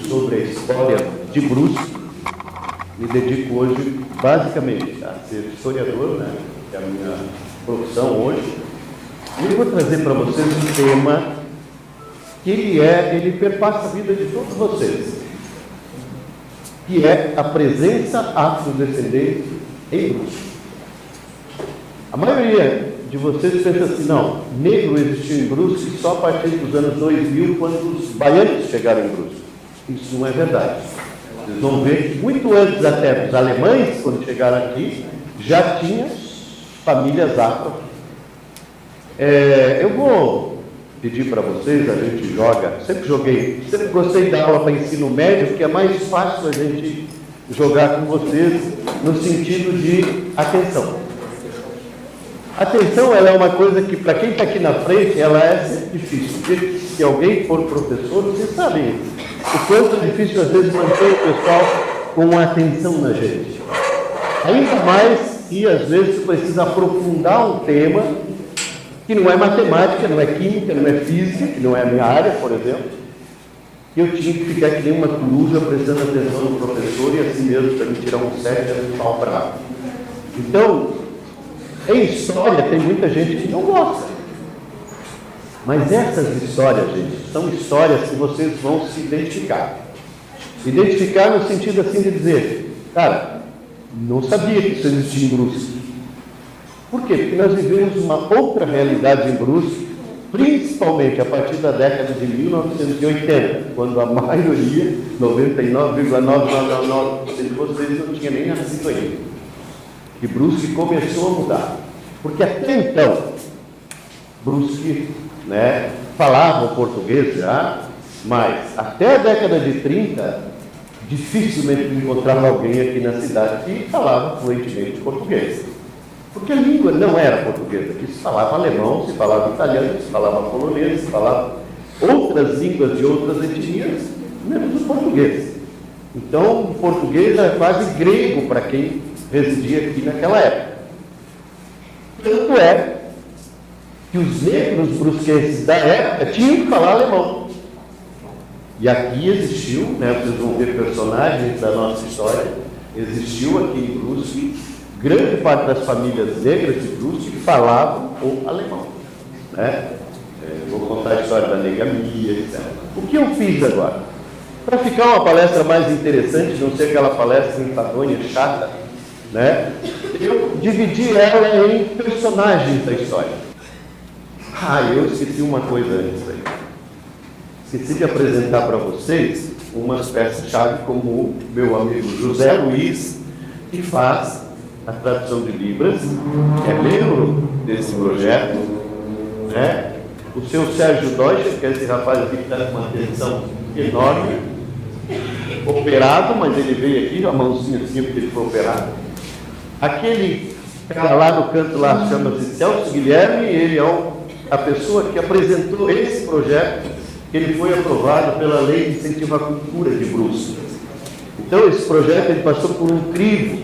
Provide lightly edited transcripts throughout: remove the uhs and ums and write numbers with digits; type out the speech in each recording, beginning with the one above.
sobre a história de Brusque. Me dedico hoje, basicamente, a ser historiador, né, que é a minha profissão hoje. E eu vou trazer para vocês um tema que ele perpassa a vida de todos vocês, que é a presença afrodescendente em Brusque. A maioria de vocês pensa assim, não, negro existiu em Brusque só a partir dos anos 2000, quando os baianos chegaram em Brusque. Isso não é verdade. Vocês vão ver que muito antes até dos alemães, quando chegaram aqui, já tinha famílias afro. Eu vou pedir para vocês, a gente joga, sempre gostei de dar aula para ensino médio, porque é mais fácil a gente jogar com vocês no sentido de atenção. Atenção, ela é uma coisa que, para quem está aqui na frente, ela é sempre difícil. Porque se alguém for professor, vocês sabem o quanto é difícil, às vezes, manter o pessoal com atenção na gente. Ainda mais que, às vezes, você precisa aprofundar um tema que não é matemática, não é química, não é física, que não é a minha área, por exemplo. E eu tinha que ficar que nem uma coruja prestando atenção no professor e assim mesmo, para me tirar um 7 e um pau bravo. Então, em história, tem muita gente que não gosta. Mas essas histórias, gente, são histórias que vocês vão se identificar. Identificar no sentido assim de dizer, cara, não sabia que isso existia em Brusque. Por quê? Porque nós vivemos uma outra realidade em Brusque, principalmente a partir da década de 1980, quando a maioria, 99,9999% de vocês não tinha nem nascido ainda. Que Brusque começou a mudar. Porque até então, Brusque, né, falava o português já, mas até a década de 30, dificilmente encontrava alguém aqui na cidade que falava fluentemente português. Porque a língua não era portuguesa, aqui se falava alemão, se falava italiano, se falava polonês, se falava outras línguas de outras etnias, menos o português. Então, o português era quase grego para quem residia aqui naquela época. Tanto é que os negros brusquenses da época tinham que falar alemão. E aqui existiu, né, vocês vão ver personagens da nossa história, existiu aqui em Brusque, grande parte das famílias negras de Brusque que falavam o alemão. Né? Vou contar a história da negamia, etc. O que eu fiz agora? Para ficar uma palestra mais interessante, não ser aquela palestra enfadonha, chata, né? Eu dividi ela em personagens da história. Eu esqueci uma coisa antes aí. Esqueci de apresentar para vocês umas peças-chave como o meu amigo José Luiz, que faz a tradução de Libras, que é membro desse projeto, né? O seu Sérgio Deutscher, que é esse rapaz aqui que está com uma atenção enorme, operado, mas ele veio aqui, a mãozinha assim, porque ele foi operado. Aquele cara lá no canto lá chama-se Celso Guilherme, e ele é a pessoa que apresentou esse projeto, que ele foi aprovado pela Lei de Incentivo à Cultura de Brusque. Então, esse projeto ele passou por um crivo,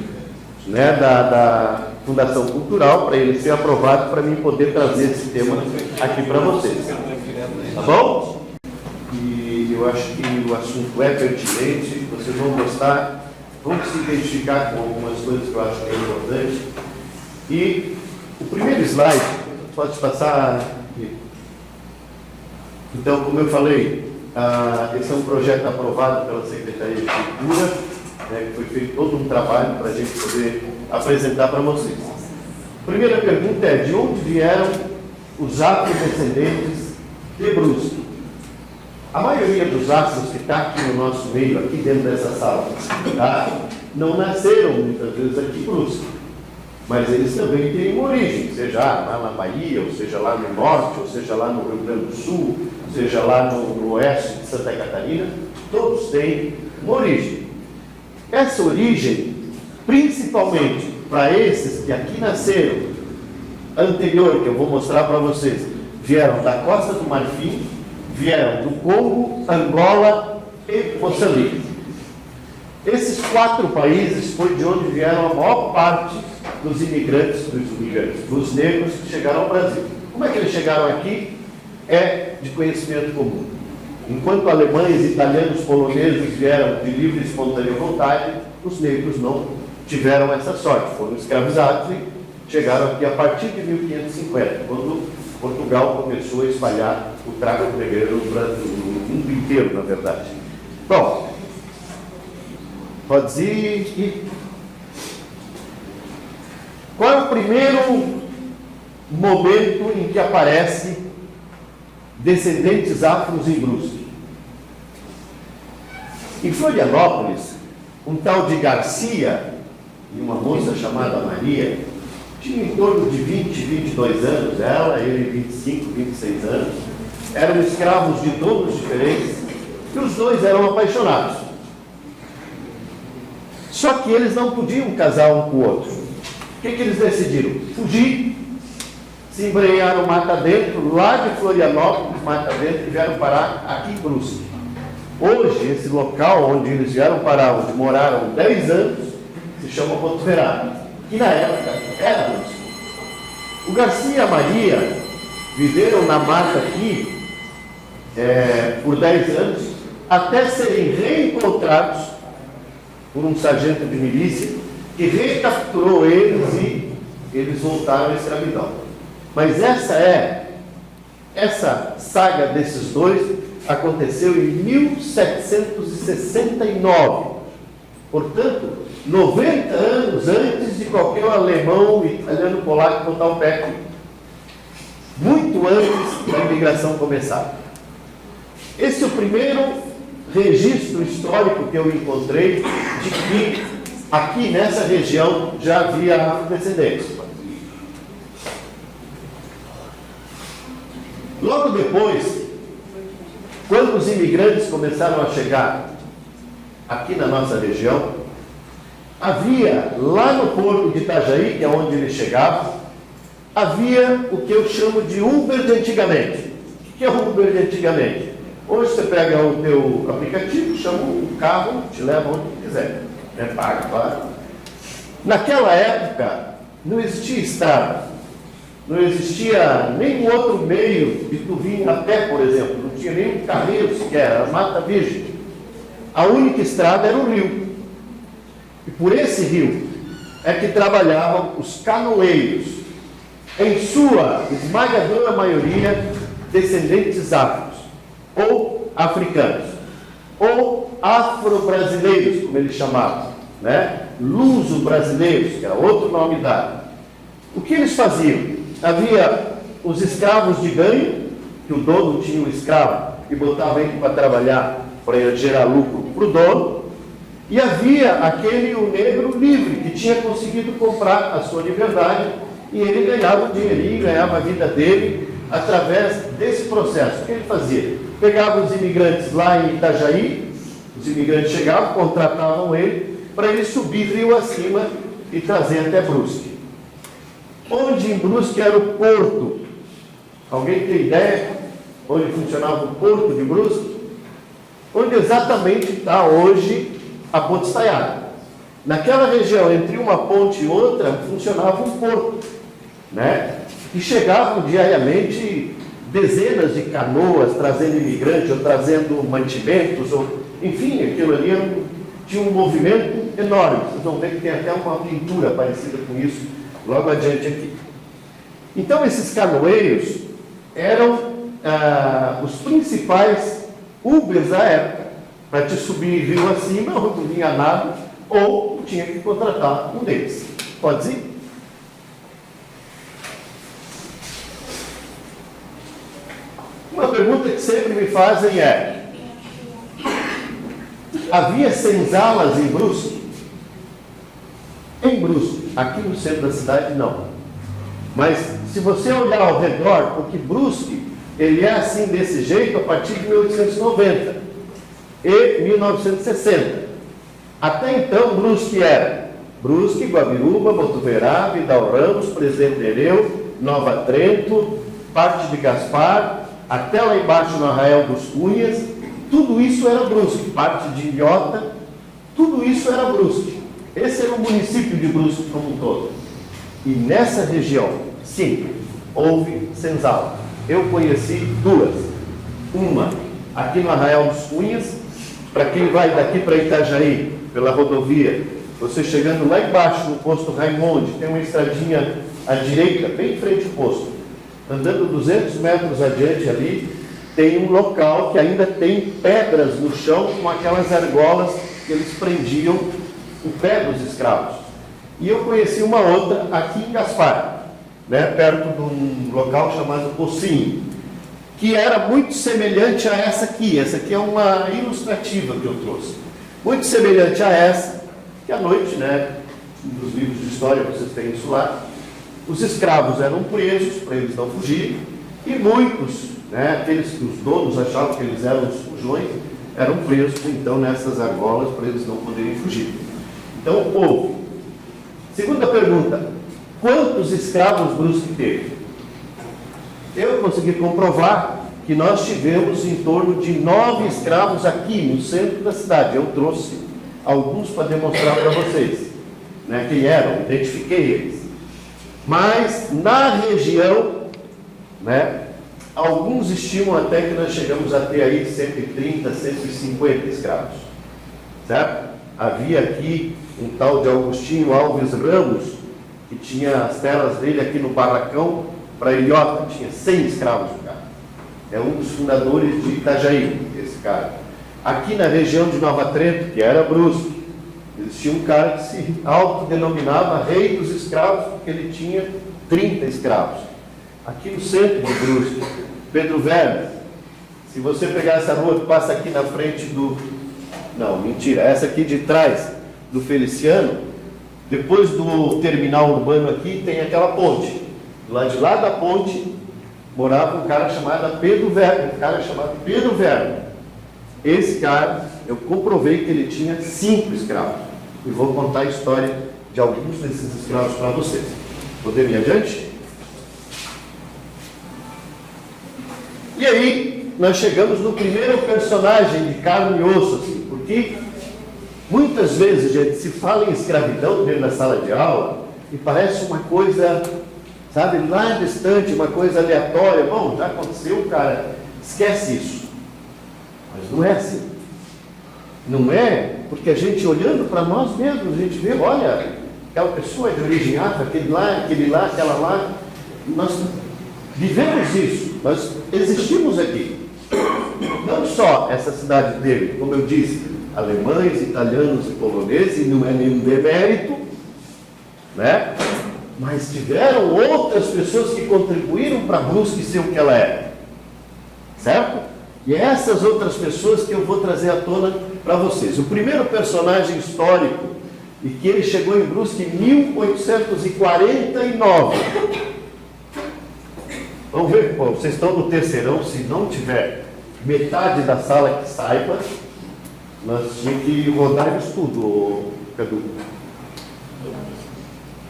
né, da Fundação Cultural, para ele ser aprovado, para mim poder trazer esse tema aqui para vocês. Tá bom? E eu acho que o assunto é pertinente, vocês vão gostar. Vamos se identificar com algumas coisas que eu acho que é importante. E o primeiro slide, pode passar. Então, como eu falei, esse é um projeto aprovado pela Secretaria de Cultura, né, que foi feito todo um trabalho para a gente poder apresentar para vocês. A primeira pergunta é, de onde vieram os afrodescendentes de Brusque? A maioria dos afros que está aqui no nosso meio, aqui dentro dessa sala, tá, não nasceram muitas vezes aqui em Brusque, mas eles também têm uma origem, seja lá na Bahia, ou seja lá no norte, ou seja lá no Rio Grande do Sul, seja lá no oeste de Santa Catarina, todos têm uma origem. Essa origem, principalmente para esses que aqui nasceram, anterior, que eu vou mostrar para vocês, vieram da Costa do Marfim, vieram do Congo, Angola e Moçambique. Esses 4 países foi de onde vieram a maior parte dos imigrantes, dos negros que chegaram ao Brasil. Como é que eles chegaram aqui? É de conhecimento comum. Enquanto alemães, italianos, poloneses vieram de livre e espontânea vontade, os negros não tiveram essa sorte, foram escravizados e chegaram aqui a partir de 1550, quando Portugal começou a espalhar o tráfico negreiro no mundo inteiro, na verdade. Bom, pode ir. Qual é o primeiro momento em que aparece descendentes afros em Brusque? Em Florianópolis, um tal de Garcia e uma moça chamada Maria tinham em torno de 20, 22 anos, ela, ele 25, 26 anos, eram escravos de donos diferentes e os dois eram apaixonados. Só que eles não podiam casar um com o outro. O que eles decidiram? Fugir, se embrenharam mata dentro, lá de Florianópolis, mata dentro, e vieram parar aqui em Brusque. Hoje, esse local onde eles vieram parar, onde moraram 10 anos, se chama Botuverá, que na época era Brusque. O Garcia e a Maria viveram na mata aqui por 10 anos, até serem reencontrados por um sargento de milícia, que recapturou eles e eles voltaram à escravidão. Mas essa saga desses dois aconteceu em 1769. Portanto, 90 anos antes de qualquer alemão, italiano, polaco botar o pé aqui. Muito antes da imigração começar. Esse é o primeiro registro histórico que eu encontrei de que aqui nessa região já havia afrodescendentes. Logo depois, quando os imigrantes começaram a chegar aqui na nossa região, havia lá no porto de Itajaí, que é onde eles chegavam, havia o que eu chamo de Uber de antigamente. O que é o Uber de antigamente? Hoje você pega o teu aplicativo, chama o carro, te leva onde quiser. Paga, claro. Naquela época, não existia estrada, não existia nenhum outro meio de tu vir a pé, por exemplo, não tinha nenhum carreiro sequer, era mata virgem. A única estrada era o rio. E por esse rio é que trabalhavam os canoeiros, em sua esmagadora maioria descendentes afros, ou africanos, ou afro-brasileiros, como eles chamavam, né? Luso-brasileiros, que era outro nome dado. O que eles faziam? Havia os escravos de ganho, que o dono tinha um escravo e botava ele para trabalhar, para gerar lucro para o dono, e havia o negro livre, que tinha conseguido comprar a sua liberdade, e ele ganhava o dinheirinho, ganhava a vida dele através desse processo. O que ele fazia? Pegava os imigrantes lá em Itajaí, os imigrantes chegavam, contratavam ele, para ele subir rio acima e trazer até Brusque. Onde em Brusque era o porto? Alguém tem ideia onde funcionava o porto de Brusque? Onde exatamente está hoje a Ponte Estaiada. Naquela região, entre uma ponte e outra, funcionava um porto, né? E chegavam diariamente dezenas de canoas trazendo imigrantes ou trazendo mantimentos, ou, enfim, aquilo ali tinha um movimento enorme. Vocês vão ver que tem até uma pintura parecida com isso logo adiante aqui. Então, esses canoeiros eram os principais Ubers da época, para te subir rio acima, ou não vinha nada, ou tinha que contratar um deles. Pode ir? Uma pergunta que sempre me fazem é: havia senzalas em Brusque? Em Brusque, aqui no centro da cidade, não. Mas, se você olhar ao redor, porque Brusque, ele é assim, desse jeito, a partir de 1890 e 1960. Até então, Brusque era Brusque, Guabiruba, Botuverá, Vidal Ramos, Presidente Nereu, Nova Trento, parte de Gaspar, até lá embaixo no Arraial dos Cunhas. Tudo isso era Brusque, parte de Ilhota, tudo isso era Brusque. Esse era o município de Brusque como um todo. E nessa região, sim, houve senzala. Eu conheci duas. Uma aqui no Arraial dos Cunhas. Para quem vai daqui para Itajaí, pela rodovia, você chegando lá embaixo no posto Raimonde, tem uma estradinha à direita, bem em frente ao posto. Andando 200 metros adiante ali, tem um local que ainda tem pedras no chão com aquelas argolas que eles prendiam o pé dos escravos. E eu conheci uma outra aqui em Gaspar, né, perto de um local chamado Pocinho, que era muito semelhante a essa aqui. Essa aqui é uma ilustrativa que eu trouxe. Muito semelhante a essa, que à noite, né, nos livros de história vocês têm isso lá, os escravos eram presos para eles não fugirem, e muitos, né, aqueles que os donos achavam que eles eram os fujões, eram presos então nessas argolas para eles não poderem fugir. Então o povo. Segunda pergunta: quantos escravos Brusque teve? Eu consegui comprovar que nós tivemos em torno de 9 escravos aqui no centro da cidade. Eu trouxe alguns para demonstrar para vocês, né, quem eram, identifiquei eles. Mas na região, né, alguns estimam até que nós chegamos a ter aí 130, 150 escravos, certo? Havia aqui um tal de Augustinho Alves Ramos, que tinha as telas dele aqui no barracão para Ilhota, tinha 100 escravos no cara. É um dos fundadores de Itajaí, esse cara. Aqui na região de Nova Trento, que era Brusque, existia um cara que se autodenominava rei dos escravos, porque ele tinha 30 escravos. Aqui no centro de Brusque, Pedro Velho, se você pegar essa rua que passa aqui na frente do... Não, mentira, essa aqui de trás do Feliciano, depois do terminal urbano aqui, tem aquela ponte. Do lado de lá da ponte, morava um cara chamado Pedro Velho. Esse cara, eu comprovei que ele tinha 5 escravos. E vou contar a história de alguns desses escravos para vocês. Podemos ir adiante? E aí, nós chegamos no primeiro personagem de carne e osso, assim, porque muitas vezes, gente, se fala em escravidão dentro da sala de aula e parece uma coisa, sabe, lá distante, uma coisa aleatória. Bom, já aconteceu, cara, esquece isso. Mas não é assim. Não é, porque a gente olhando para nós mesmos, a gente vê, olha, aquela pessoa é de origem afro, aquele lá, aquela lá. Nós vivemos isso, nós existimos aqui. Não só essa cidade dele, como eu disse, alemães, italianos e poloneses, e não é nenhum demérito, né? Mas tiveram outras pessoas que contribuíram para Brusque ser o que ela é, certo? E é essas outras pessoas que eu vou trazer à tona para vocês. O primeiro personagem histórico, e que ele chegou em Brusque em 1849. Vamos ver, pô, vocês estão no terceirão, se não tiver metade da sala que saiba, nós tínhamos que rodar isso tudo, Cadu.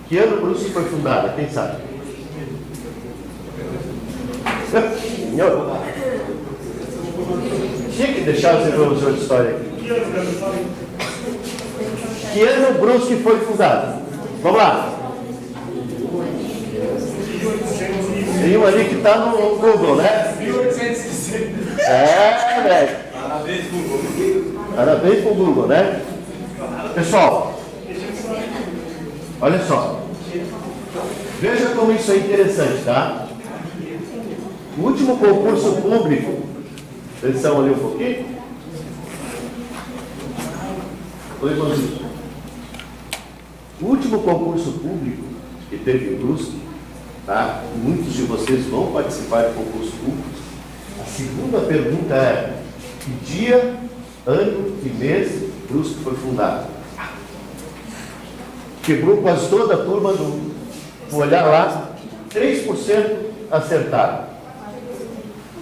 Que ano Brusque foi fundada? Quem sabe? Tinha que deixar você professor de história aqui. Que ano Brusque foi fundada? Vamos lá. Tem um ali que está no Google, né? 1860. É, velho. Parabéns, Google. Parabéns pro Google, né? Pessoal, olha só. Veja como isso é interessante, tá? O último concurso público, atenção ali um pouquinho. Oi, Maurício. O último concurso público que teve em Brusque, tá? Muitos de vocês vão participar de concursos públicos. A segunda pergunta é: que dia, ano e mês Brusque foi fundado? Quebrou quase toda a turma do... Vou olhar lá, 3% acertaram.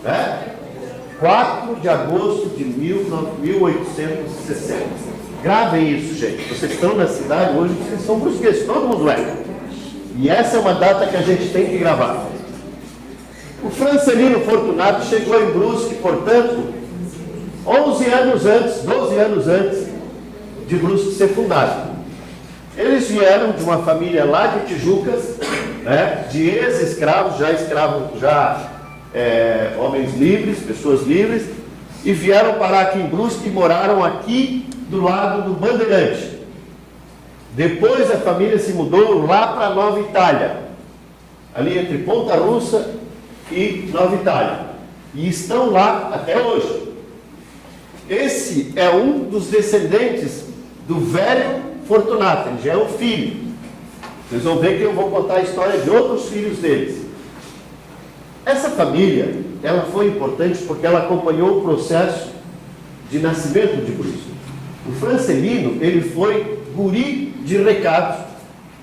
Né? 4 de agosto de 1860. Gravem isso, gente. Vocês estão na cidade hoje, vocês são brusquenses, todo mundo é. E essa é uma data que a gente tem que gravar. O Francelino Fortunato chegou em Brusque, portanto, 12 anos antes de Brusque ser fundado. Eles vieram de uma família lá de Tijucas, né, de ex-escravos, homens livres, pessoas livres, e vieram parar aqui em Brusque e moraram aqui do lado do Bandeirante. Depois a família se mudou lá para Nova Itália, ali entre Ponta Russa e Nova Itália, e estão lá até hoje. Esse é um dos descendentes do velho Fortunato, ele já é um filho. Vocês vão ver que eu vou contar a história de outros filhos deles. Essa família, ela foi importante porque ela acompanhou o processo de nascimento de Brusque. O Francelino, ele foi guri de recados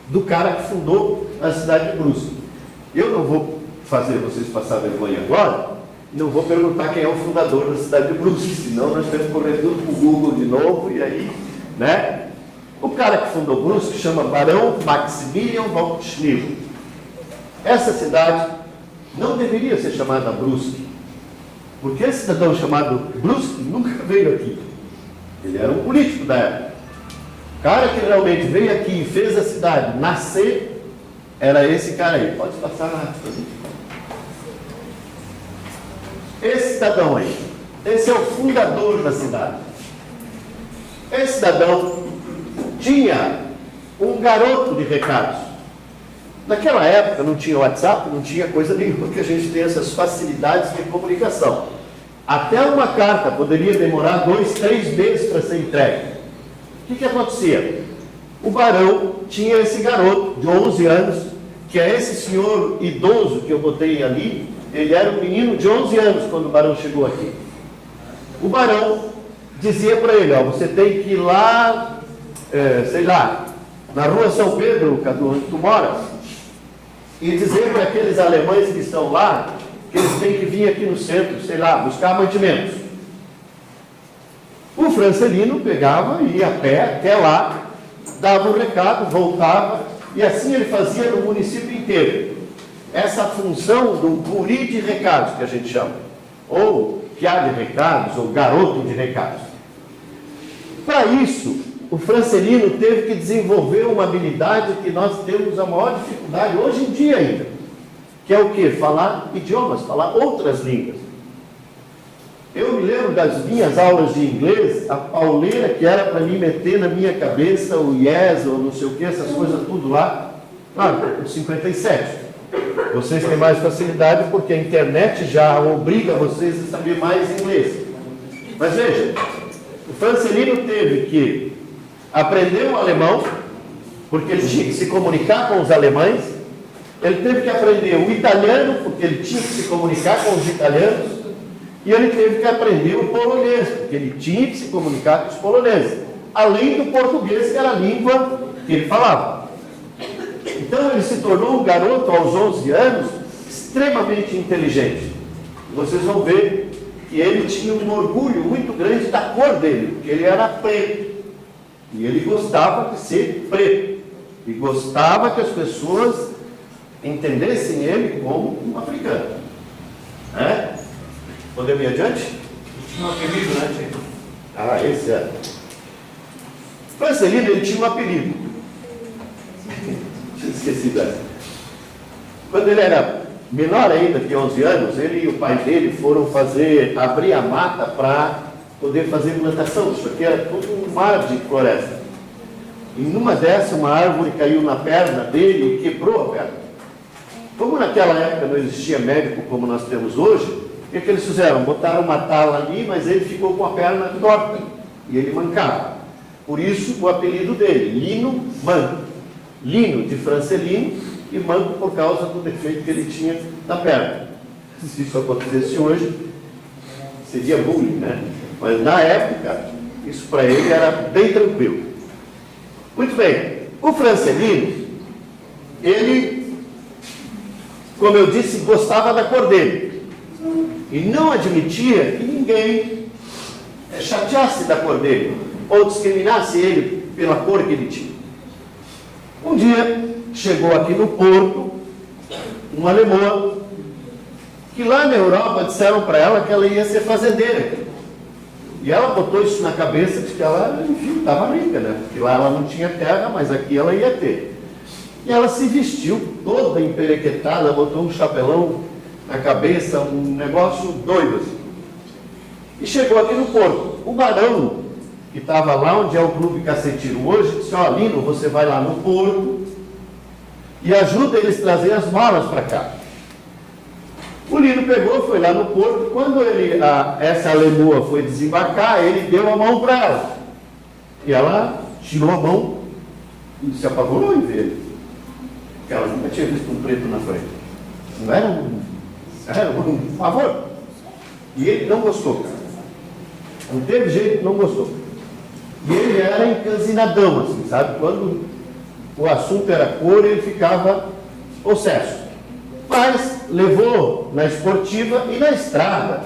do cara que fundou a cidade de Brusque. Eu não vou fazer vocês passar vergonha agora, não vou perguntar quem é o fundador da cidade de Brusque, senão nós temos que correr tudo para o Google de novo, e aí, né? O cara que fundou Brusque chama Barão Maximilian von Schnibel. Essa cidade não deveria ser chamada Brusque, porque esse cidadão chamado Brusque nunca veio aqui. Ele era um político da época. O cara que realmente veio aqui e fez a cidade nascer era esse cara aí. Pode passar lá. Esse cidadão aí, esse é o fundador da cidade. Esse cidadão tinha um garoto de recados. Naquela época não tinha WhatsApp, não tinha coisa nenhuma, porque a gente tem essas facilidades de comunicação. Até uma carta poderia demorar 2, 3 meses para ser entregue. O que acontecia? O barão tinha esse garoto de 11 anos, que é esse senhor idoso que eu botei ali. Ele era um menino de 11 anos quando o barão chegou aqui. O barão dizia para ele, ó, você tem que ir lá, sei lá, na rua São Pedro, onde tu mora, e dizer para aqueles alemães que estão lá, que eles têm que vir aqui no centro, sei lá, buscar mantimentos. O Francelino pegava e ia a pé até lá, dava um recado, voltava, e assim ele fazia no município inteiro. Essa função do guri de recados, que a gente chama, ou piá de recados, ou garoto de recados. Para isso, o Francelino teve que desenvolver uma habilidade que nós temos a maior dificuldade hoje em dia ainda, que é o quê? Falar idiomas, falar outras línguas. Eu me lembro das minhas aulas de inglês, a pauleira que era para mim meter na minha cabeça o yes, ou não sei o que, essas coisas tudo lá, claro, em 57. Vocês têm mais facilidade porque a internet já obriga vocês a saber mais inglês. Mas veja, o Francelino teve que aprender o alemão, porque ele tinha que se comunicar com os alemães. Ele teve que aprender o italiano, porque ele tinha que se comunicar com os italianos. E ele teve que aprender o polonês, porque ele tinha que se comunicar com os poloneses. Além do português, que era a língua que ele falava. Então ele se tornou um garoto aos 11 anos extremamente inteligente. Vocês vão ver que ele tinha um orgulho muito grande da cor dele, porque ele era preto. E ele gostava de ser preto. E gostava que as pessoas entendessem ele como um africano. Podemos ir adiante? Tinha um apelido, né, Tio? Ah, esse é. Francelino, ele tinha um apelido. Tinha esquecido dessa. Quando ele era menor ainda, que 11 anos, ele e o pai dele foram abrir a mata para poder fazer plantação. Isso aqui era tudo um mar de floresta. E numa dessas, uma árvore caiu na perna dele e quebrou a perna. Como naquela época não existia médico como nós temos hoje, o que eles fizeram? Botaram uma tala ali, mas ele ficou com a perna torta. E ele mancava. Por isso o apelido dele, Lino Manco. Lino de Francelino e Manco por causa do defeito que ele tinha na perna. Se isso acontecesse hoje, seria bullying, né? Mas na época, isso para ele era bem tranquilo. Muito bem. O Francelino, ele, como eu disse, gostava da cor dele. E não admitia que ninguém chateasse da cor dele, ou discriminasse ele pela cor que ele tinha. Um dia, chegou aqui no Porto, uma alemã, que lá na Europa disseram para ela que ela ia ser fazendeira. E ela botou isso na cabeça de que ela, enfim, estava rica, né? Porque lá ela não tinha terra, mas aqui ela ia ter. E ela se vestiu toda emperequetada, botou um chapelão na cabeça, um negócio doido assim. E chegou aqui no porto. O barão, que estava lá onde é o Clube Cacetiro hoje, disse: ó, Lino, você vai lá no porto e ajuda eles a trazer as malas para cá. O Lino pegou, foi lá no porto. Quando essa alemoa foi desembarcar, ele deu a mão para ela. E ela tirou a mão e se apavorou em ver ele. Porque ela nunca tinha visto um preto na frente. Não era um favor. E ele não gostou, cara. Não teve jeito, não gostou. E ele era encanzinadão, assim, sabe? Quando o assunto era cor, ele ficava possesso. Mas levou na esportiva e na estrada.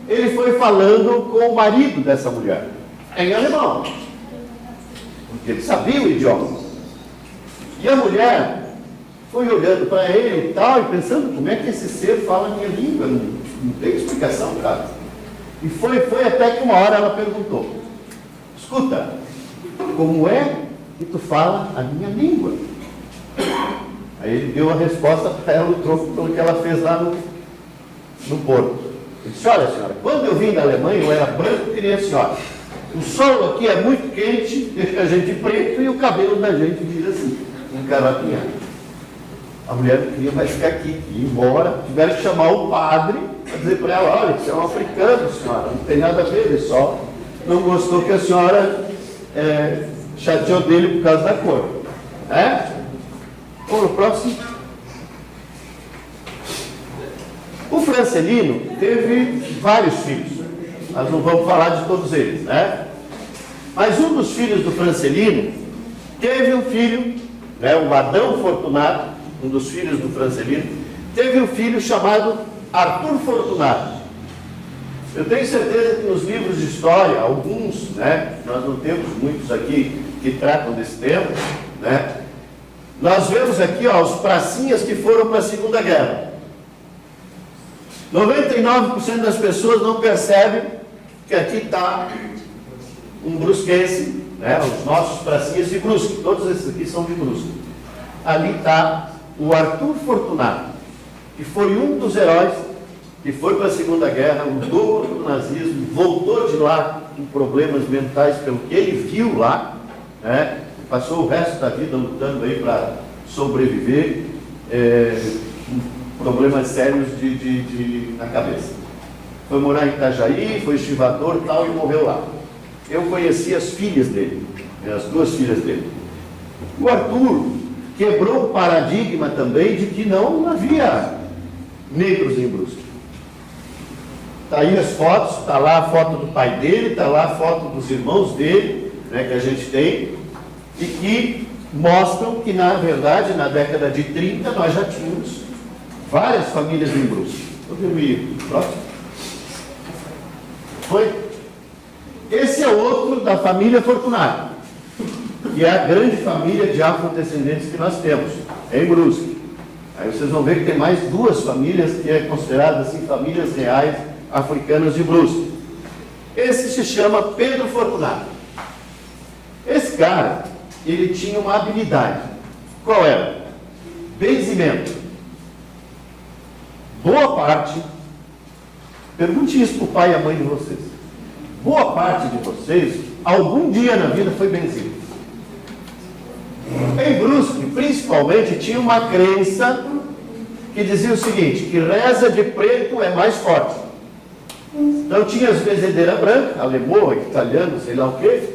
Ele foi falando com o marido dessa mulher, em alemão, porque ele sabia o idioma. E a mulher foi olhando para ele e tal, e pensando: como é que esse ser fala a minha língua? Não tem explicação, cara. E foi até que uma hora ela perguntou: escuta, como é que tu fala a minha língua? Aí ele deu a resposta para ela, o troco pelo que ela fez lá no porto. Ele disse: olha, senhora, quando eu vim da Alemanha, eu era branco que nem a senhora. O sol aqui é muito quente, deixa a gente preto, e o cabelo da gente vira assim, encarapinhado. A mulher não queria mais ficar aqui, ia embora. Tiveram que chamar o padre para dizer para ela: olha, isso é um africano, senhora, não tem nada a ver, ele só não gostou que a senhora chateou dele por causa da cor. Vamos no próximo. O Francelino teve vários filhos. Nós não vamos falar de todos eles, né? Mas um dos filhos do Francelino teve um filho, o Adão Fortunato, um dos filhos do Francelino, teve um filho chamado Arthur Fortunato. Eu tenho certeza que nos livros de história, alguns, nós não temos muitos aqui que tratam desse tema, nós vemos aqui os pracinhas que foram para a Segunda Guerra. 99% das pessoas não percebem que aqui está um brusquense, os nossos pracinhas de Brusque, todos esses aqui são de Brusque. Ali está o Arthur Fortunato, que foi um dos heróis que foi para a Segunda Guerra, lutou contra o nazismo, voltou de lá com problemas mentais pelo que ele viu lá, passou o resto da vida lutando aí para sobreviver, com problemas sérios na cabeça. Foi morar em Itajaí, foi estivador e tal, e morreu lá. Eu conheci as filhas dele, as duas filhas dele. O Arthur quebrou o paradigma também de que não havia negros em Brusque. Está aí as fotos, está lá a foto do pai dele, está lá a foto dos irmãos dele, que a gente tem, e que mostram que, na verdade, na década de 30, nós já tínhamos várias famílias em Brusque. Podemos ir próximo? Foi? Esse é outro da família Fortunato, que é a grande família de afrodescendentes que nós temos, em Brusque. Aí vocês vão ver que tem mais duas famílias que é consideradas assim, famílias reais africanas de Brusque. Esse se chama Pedro Fortunato. Esse cara, ele tinha uma habilidade. Qual era? Benzimento. Boa parte, pergunte isso para o pai e a mãe de vocês. Boa parte de vocês, algum dia na vida foi benzido. Em Brusque, principalmente, tinha uma crença que dizia o seguinte: que reza de preto é mais forte. Então tinha as benzedeiras brancas, alemão, italiano, sei lá o quê,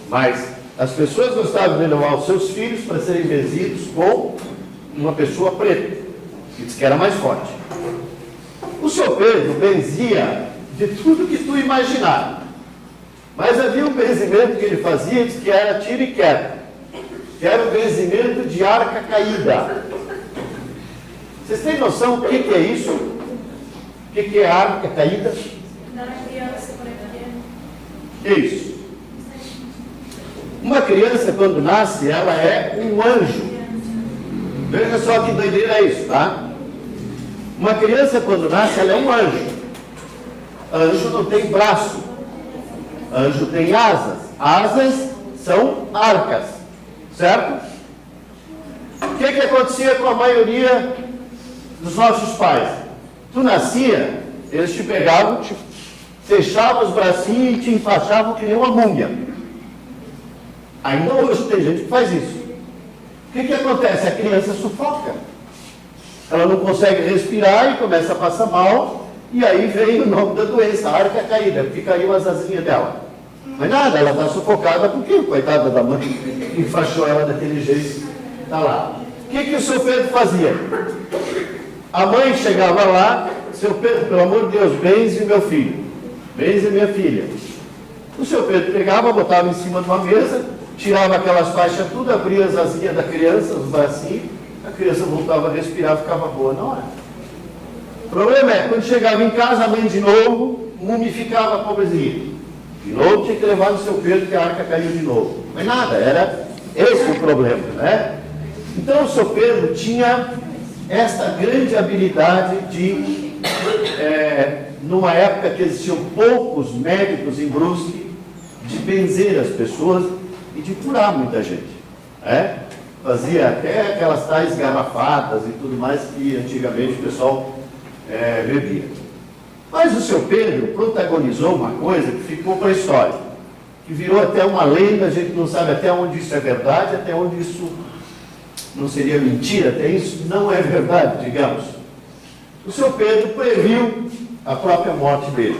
mas as pessoas gostavam de levar os seus filhos para serem benzidos com uma pessoa preta, que diz que era mais forte. O seu Pedro benzia de tudo que tu imaginar, mas havia um benzimento que ele fazia, diz que era tiro e queda, que era o benzimento de arca caída. Vocês têm noção do que é isso? O que é arca caída? Que é isso? Uma criança, quando nasce, ela é um anjo. Veja só que doideira é isso, tá? Uma criança, quando nasce, ela é um anjo. Anjo não tem braço. Anjo tem asas. Asas são arcas. Certo? O que acontecia com a maioria dos nossos pais? Tu nascia, eles te pegavam, te fechava os bracinhos e te enfaixavam que nem uma múmia. Ainda hoje tem gente que faz isso. O que acontece? A criança sufoca. Ela não consegue respirar e começa a passar mal, e aí vem o nome da doença, a arca caída, porque caiu as asinhas dela. Mas nada, ela está sufocada porque, coitada da mãe, enfaixou ela daquele jeito, está lá. O que o seu Pedro fazia? A mãe chegava lá, seu Pedro, pelo amor de Deus, benze meu filho, benze minha filha. O seu Pedro pegava, botava em cima de uma mesa, tirava aquelas faixas tudo, abria as asinhas da criança, os bracinhos, a criança voltava a respirar, ficava boa na hora. O problema é, quando chegava em casa, a mãe de novo mumificava a pobrezinha. De novo tinha que levar no seu Pedro, que a arca caiu de novo. Mas nada, era esse o problema, né? Então o seu Pedro tinha esta grande habilidade de, numa época que existiam poucos médicos em Brusque, de benzer as pessoas e de curar muita gente. Fazia até aquelas tais garrafadas e tudo mais que antigamente o pessoal bebia. Mas o seu Pedro protagonizou uma coisa que ficou para a história, que virou até uma lenda, a gente não sabe até onde isso é verdade, até onde isso não seria mentira, até isso não é verdade, digamos. O seu Pedro previu a própria morte dele.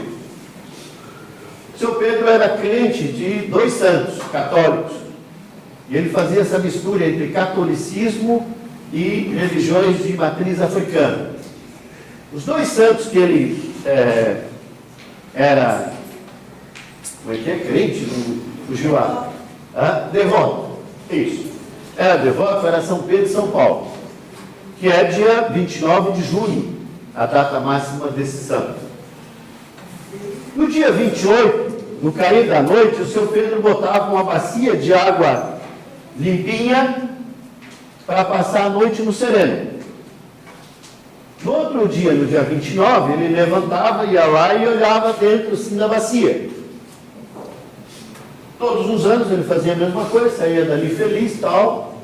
O seu Pedro era crente de 2 santos católicos, e ele fazia essa mistura entre catolicismo e religiões de matriz africana. Os 2 santos que ele era, como é que é? Crente? Fugiu lá. Devoto. Isso. Era devoto, era São Pedro e São Paulo, que é dia 29 de junho, a data máxima desse santo. No dia 28, no cair da noite, o seu Pedro botava uma bacia de água limpinha para passar a noite no sereno. No outro dia, no dia 29, ele levantava, ia lá e olhava dentro assim da bacia. Todos os anos ele fazia a mesma coisa, saía dali feliz e tal,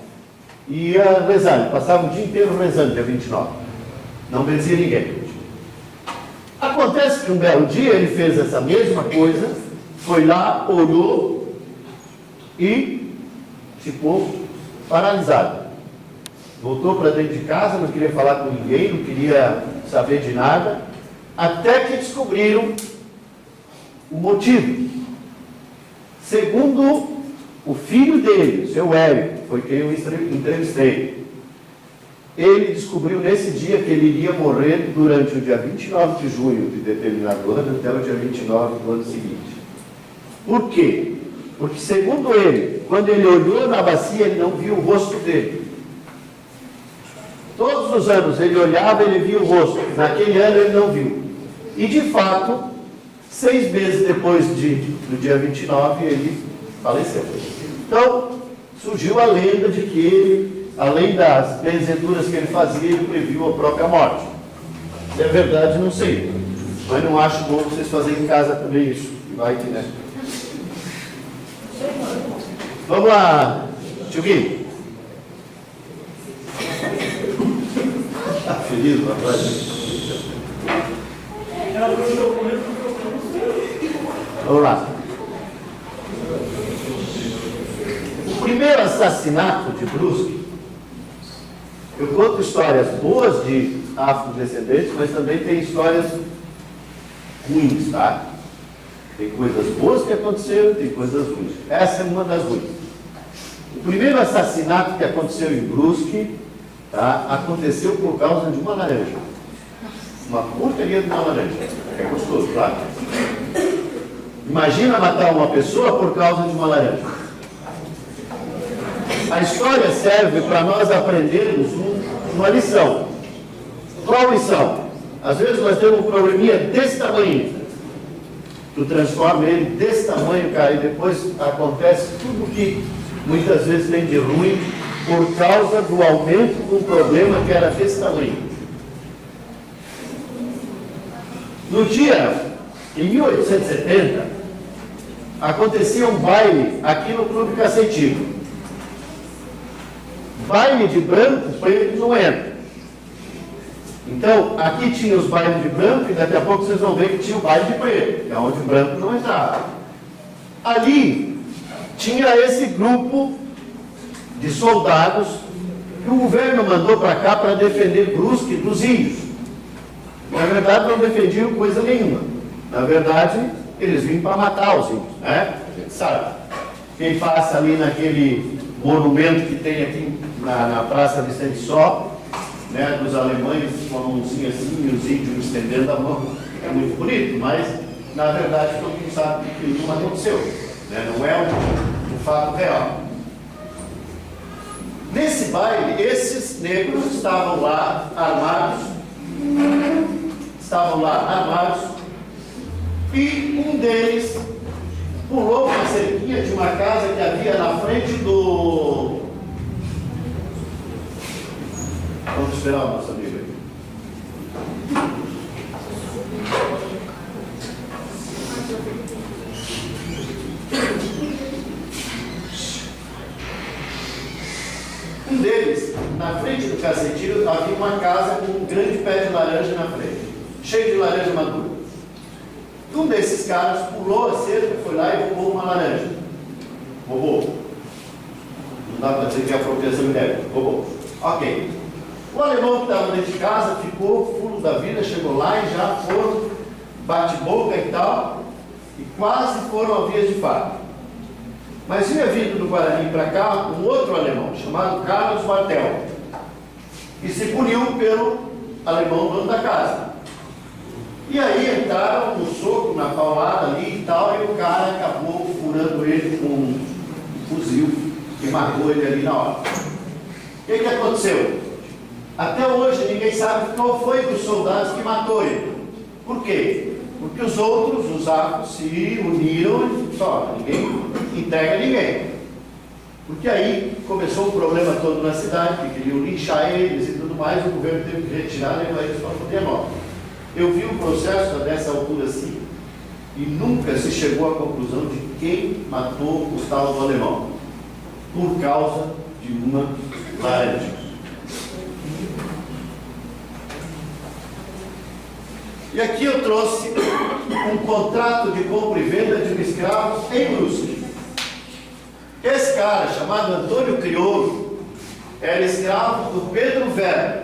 e ia rezar. Ele passava o dia inteiro rezando, dia 29. Não benzia ninguém. Acontece que um belo dia ele fez essa mesma coisa, foi lá, olhou e ficou paralisado. Voltou para dentro de casa, não queria falar com ninguém, não queria saber de nada, até que descobriram o motivo. Segundo o filho dele, o seu Hélio, foi quem eu entrevistei, ele descobriu nesse dia que ele iria morrer durante o dia 29 de junho de determinado ano até o dia 29 do ano seguinte. Por quê? Porque, segundo ele, quando ele olhou na bacia, ele não viu o rosto dele. Todos os anos ele olhava, ele via o rosto. Naquele ano ele não viu. E de fato, 6 meses depois do dia 29, ele faleceu. Então, surgiu a lenda de que ele, além das benzeduras que ele fazia, ele previu a própria morte. Se é verdade, não sei. Mas não acho bom vocês fazerem em casa também isso. Vai que, né? Vamos lá, tio Gui. Está feliz, rapaz? Vamos lá. O primeiro assassinato de Brusque, eu conto histórias boas de afrodescendentes, mas também tem histórias ruins, tá? Tem coisas boas que aconteceram, tem coisas ruins. Essa é uma das ruins. O primeiro assassinato que aconteceu em Brusque, tá, aconteceu por causa de uma laranja. Uma porcaria de uma laranja. É gostoso, claro. Imagina matar uma pessoa por causa de uma laranja. A história serve para nós aprendermos uma lição. Qual lição? Às vezes nós temos um probleminha desse tamanho. Tu transforma ele desse tamanho, cara, e depois acontece tudo que muitas vezes tem de ruim por causa do aumento de um problema que era desse tamanho. No dia, em 1870, acontecia um baile aqui no Clube Cacetinho. Baile de branco, preto não entra. Então, aqui tinha os bailes de branco e daqui a pouco vocês vão ver que tinha o baile de preto, que é onde o branco não entrava. Ali tinha esse grupo de soldados que o governo mandou para cá para defender Brusque dos índios. Na verdade, não defendiam coisa nenhuma. Na verdade, eles vinham para matar os índios, né? A gente sabe. Quem passa ali naquele monumento que tem aqui na Praça Vicente Só, né, dos alemães com a mãozinha assim e os índios estendendo a mão, é muito bonito, mas na verdade todo mundo sabe que isso não aconteceu, né? Não é um fato real. Nesse baile, esses negros estavam lá armados, e um deles pulou uma cerquinha de uma casa que havia na frente do... Vamos esperar o nosso amigo aí. Um deles, na frente do cacetinho, havia uma casa com um grande pé de laranja na frente, cheio de laranja madura. Um desses caras pulou a cerca, foi lá e roubou uma laranja. Roubou. Não dá para dizer que é apropriação ilícita. Roubou. Ok. O alemão que estava dentro de casa ficou fulo da vida, chegou lá e já foram bate-boca e tal, e quase foram a vias de fato. Mas vinha vindo do Guarani para cá um outro alemão, chamado Carlos Bartel, que se puniu pelo alemão dono da casa. E aí entraram no soco, na paulada ali e tal, e o cara acabou furando ele com um fuzil e matou ele ali na hora. O que aconteceu? Até hoje ninguém sabe qual foi dos soldados que matou ele. Por quê? Porque os outros, os arcos, se uniram e só, ninguém entrega ninguém. Porque aí começou o problema todo na cidade, que queriam linchar eles e tudo mais, o governo teve que retirar e levar eles para Florianópolis. Eu vi um processo dessa altura assim, e nunca se chegou à conclusão de quem matou o tal do alemão, por causa de uma laranja. E aqui eu trouxe um contrato de compra e venda de um escravo em Brusque. Esse cara, chamado Antônio Crioulo, era escravo do Pedro Velho,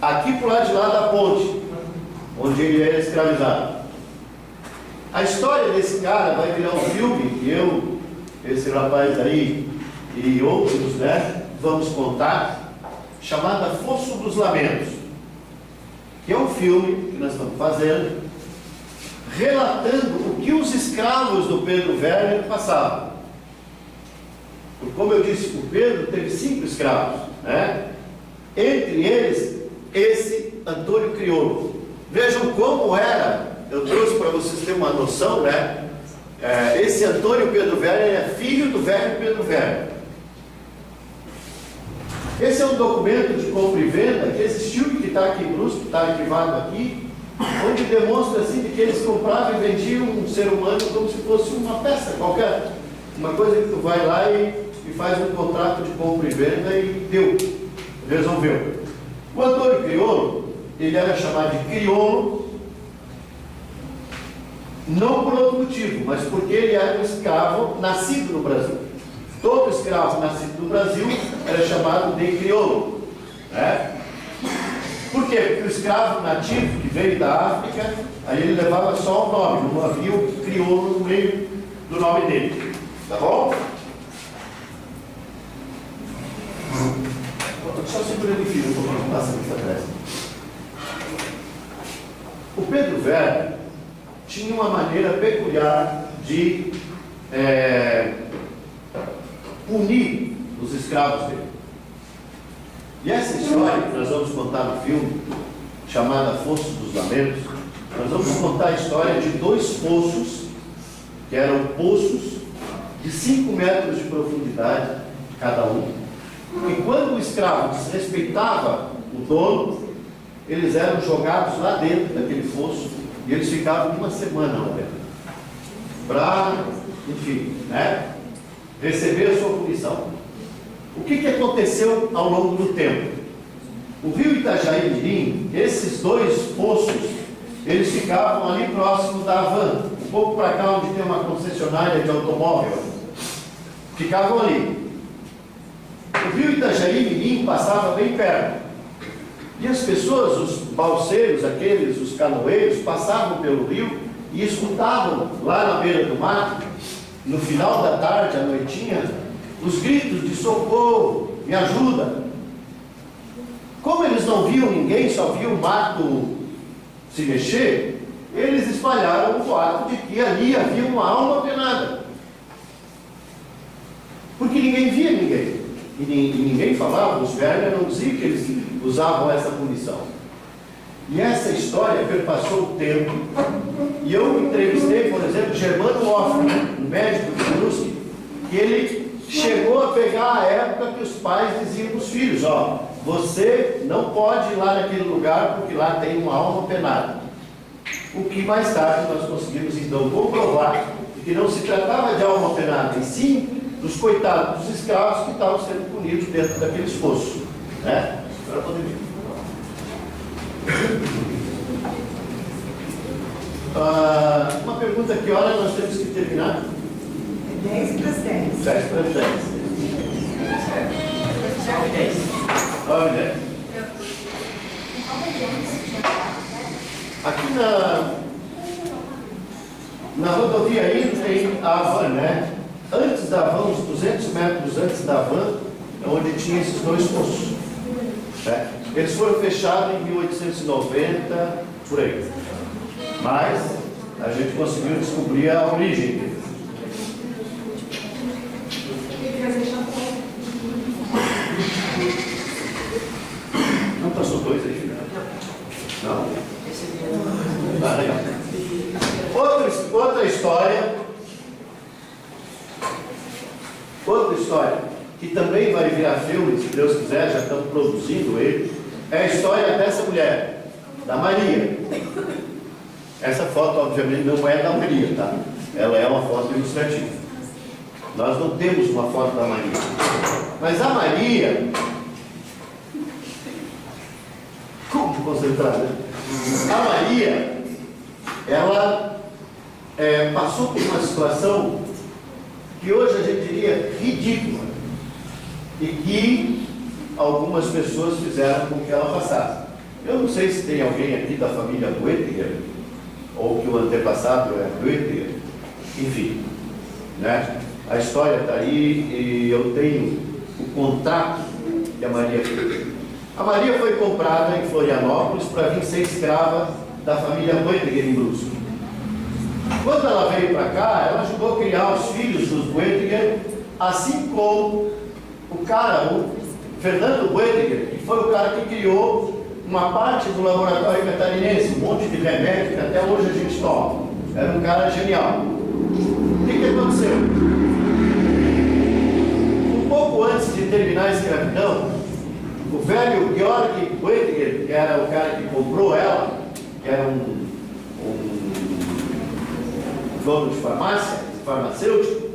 aqui por lá de lá da ponte, onde ele era escravizado. A história desse cara vai virar um filme que eu, esse rapaz aí e outros, né, vamos contar, chamado Fosso dos Lamentos, que é um filme que nós estamos fazendo, relatando o que os escravos do Pedro Velho passavam. Porque, como eu disse, o Pedro teve 5 escravos, né? Entre eles, esse Antônio Crioulo. Vejam como era, eu trouxe para vocês terem uma noção, né? Esse Antônio Pedro Velho é filho do velho Pedro Velho. Esse é um documento de compra e venda que existiu e que está aqui em Brusque, que está arquivado aqui, onde demonstra assim de que eles compravam e vendiam um ser humano como se fosse uma peça qualquer. Uma coisa que tu vai lá e faz um contrato de compra e venda e deu, resolveu. O Antônio Crioulo, ele era chamado de crioulo, não por outro motivo, mas porque ele era um escravo nascido no Brasil. Todo escravo nascido no Brasil era chamado de crioulo, né? Por quê? Porque o escravo nativo que veio da África, aí ele levava só o nome, não havia o crioulo no meio do nome dele. Tá bom? Só segurando aqui, eu vou contar essa aqui atrás. O Pedro Velho tinha uma maneira peculiar de punir os escravos dele. E essa história que nós vamos contar no filme, chamada Fosso dos Lamentos, nós vamos contar a história de 2 poços, que eram poços de 5 metros de profundidade cada um. E quando o escravo desrespeitava o dono, eles eram jogados lá dentro daquele fosso e eles ficavam 1 semana lá dentro. Para, enfim, né, receber a sua punição. O que aconteceu ao longo do tempo? O rio Itajaí Mirim, esses dois poços, eles ficavam ali próximo da Havan, um pouco para cá onde tem uma concessionária de automóvel. Ficavam ali. O rio Itajaí Mirim passava bem perto. E as pessoas, os balseiros, aqueles, os canoeiros, passavam pelo rio e escutavam lá na beira do mar, no final da tarde, à noitinha, os gritos de socorro, me ajuda. Como eles não viam ninguém, só viam o mato se mexer, eles espalharam o boato de que ali havia uma alma penada. Porque ninguém via ninguém. E ninguém falava, os Werner não diziam que eles usavam essa punição. E essa história perpassou o tempo. E eu entrevistei, por exemplo, Germano Hoffmann, um médico de Brusque, que ele chegou a pegar a época que os pais diziam para os filhos: ó, você não pode ir lá naquele lugar porque lá tem uma alma penada. O que mais tarde nós conseguimos então comprovar que não se tratava de alma penada, e sim dos coitados dos escravos que estavam sendo punidos dentro daqueles poços, né? Agora podemos ver. Uma pergunta: que hora nós temos que terminar? 10 para as 10. 10 para as 10. 9h10. Aqui na rodovia aí tem a Havan, né? Antes da Havan, uns 200 metros antes da Havan, é onde tinha esses dois poços. Né? Eles foram fechados em 1890, por aí. Mas a gente conseguiu descobrir a origem deles. Não passou dois aí, né? Não? Ah, legal. Outra história, que também vai virar filme, se Deus quiser, já estamos produzindo ele, é a história dessa mulher, da Maria. Essa foto, obviamente, não é da Maria, tá? Ela é uma foto ilustrativa. Nós não temos uma foto da Maria. Mas a Maria... Como concentrar, né? A Maria, ela passou por uma situação que hoje a gente diria ridícula, e que algumas pessoas fizeram com que ela passasse. Eu não sei se tem alguém aqui da família Boettiger, ou que o antepassado é Boettiger, enfim, né? A história está aí, e eu tenho o contato que a Maria fez. A Maria foi comprada em Florianópolis para vir ser escrava da família Boettiger em Brusque. Quando ela veio para cá, ela ajudou a criar os filhos dos Boettiger, assim como o Fernando Boettiger, que foi o cara que criou uma parte do laboratório catarinense, um monte de remédio que até hoje a gente toma. Era um cara genial. O que aconteceu? Um pouco antes de terminar a escravidão, o velho Georg Boettiger, que era o cara que comprou ela, que era um dono de farmácia, farmacêutico,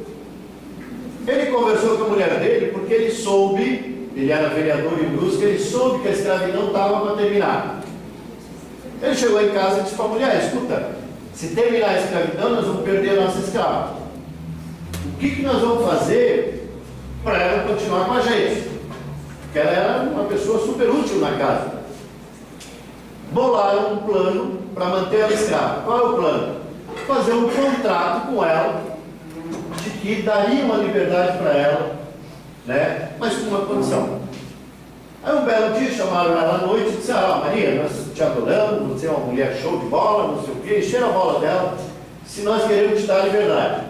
ele conversou com a mulher dele porque ele soube, ele era vereador em Brusque, ele soube que a escravidão estava para terminar. Ele chegou em casa e disse para a mulher: escuta, se terminar a escravidão, nós vamos perder a nossa escrava. O que nós vamos fazer para ela continuar com a gente? Porque ela era uma pessoa super útil na casa. Bolaram um plano para manter ela escrava. Qual é o plano? Fazer um contrato com ela de que daria uma liberdade para ela, né? Mas com uma condição. Aí um belo dia chamaram ela à noite e disseram: Maria, nós te adoramos, você é uma mulher show de bola, não sei o quê, encheram a bola dela, se nós queremos te dar a liberdade.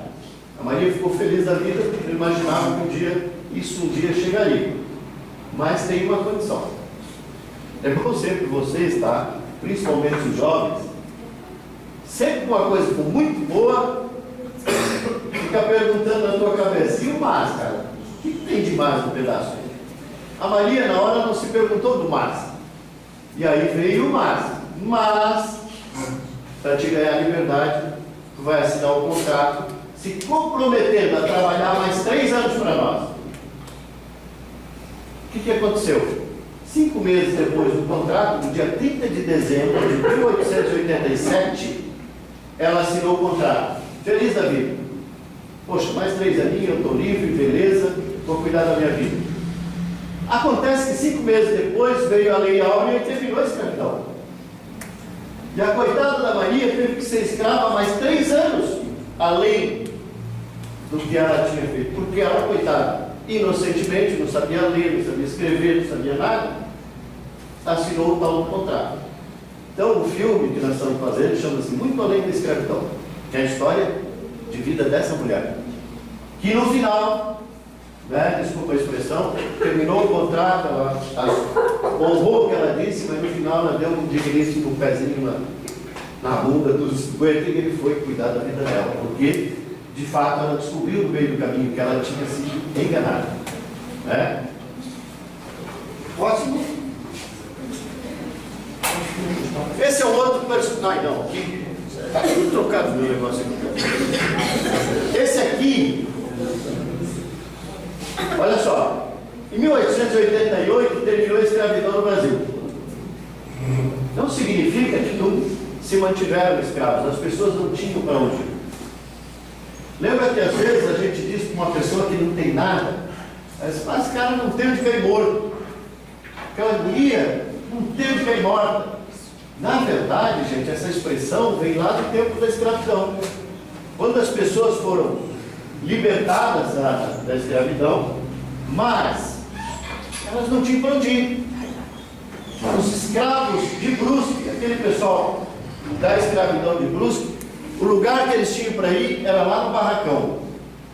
A Maria ficou feliz da vida, porque imaginava que isso um dia chegaria. Mas tem uma condição. É bom sempre vocês, tá? Principalmente os jovens, sempre que uma coisa for muito boa, fica perguntando na tua cabeça: e o mas, cara? O que tem de mais no pedaço aí? A Maria, na hora, não se perguntou do mas. E aí veio o mas para te ganhar a liberdade, tu vai assinar o contrato, se comprometendo a trabalhar mais 3 anos para nós. O que aconteceu? 5 meses depois do contrato, no dia 30 de dezembro de 1887, ela assinou o contrato. Feliz da vida. Poxa, mais 3 aninhos, eu estou livre, beleza, vou cuidar da minha vida. Acontece que 5 meses depois veio a Lei Áurea e terminou a escravidão. E a coitada da Maria teve que ser escrava mais 3 anos, além do que ela tinha feito. Porque ela, coitada, inocentemente, não sabia ler, não sabia escrever, não sabia nada, assinou o tal contrato. Então, o filme que nós estamos fazendo chama-se Muito Além da Escravidão, que é a história de vida dessa mulher, que no final, né, desculpa a expressão, terminou o contrato, ela honrou o que ela disse, mas no final ela deu um digníssimo pezinho na bunda dos 50 e ele foi cuidar da vida dela, porque de fato ela descobriu no meio do caminho que ela tinha sido enganada, né? Próximo. Esse é um outro personagem. Não, aqui está tudo trocado no negócio aqui. Esse aqui, olha só, em 1888 terminou a escravidão no Brasil. Não significa que não se mantiveram escravos, as pessoas não tinham para onde ir. Lembra que às vezes a gente diz para uma pessoa que não tem nada, mas esse cara não tem onde cair morto, aquela guria não tem onde cair morta. Na verdade, gente, essa expressão vem lá do tempo da escravidão. Quando as pessoas foram libertadas da escravidão, mas elas não tinham para onde ir. Os escravos de Brusque, aquele pessoal da escravidão de Brusque, o lugar que eles tinham para ir era lá no Barracão.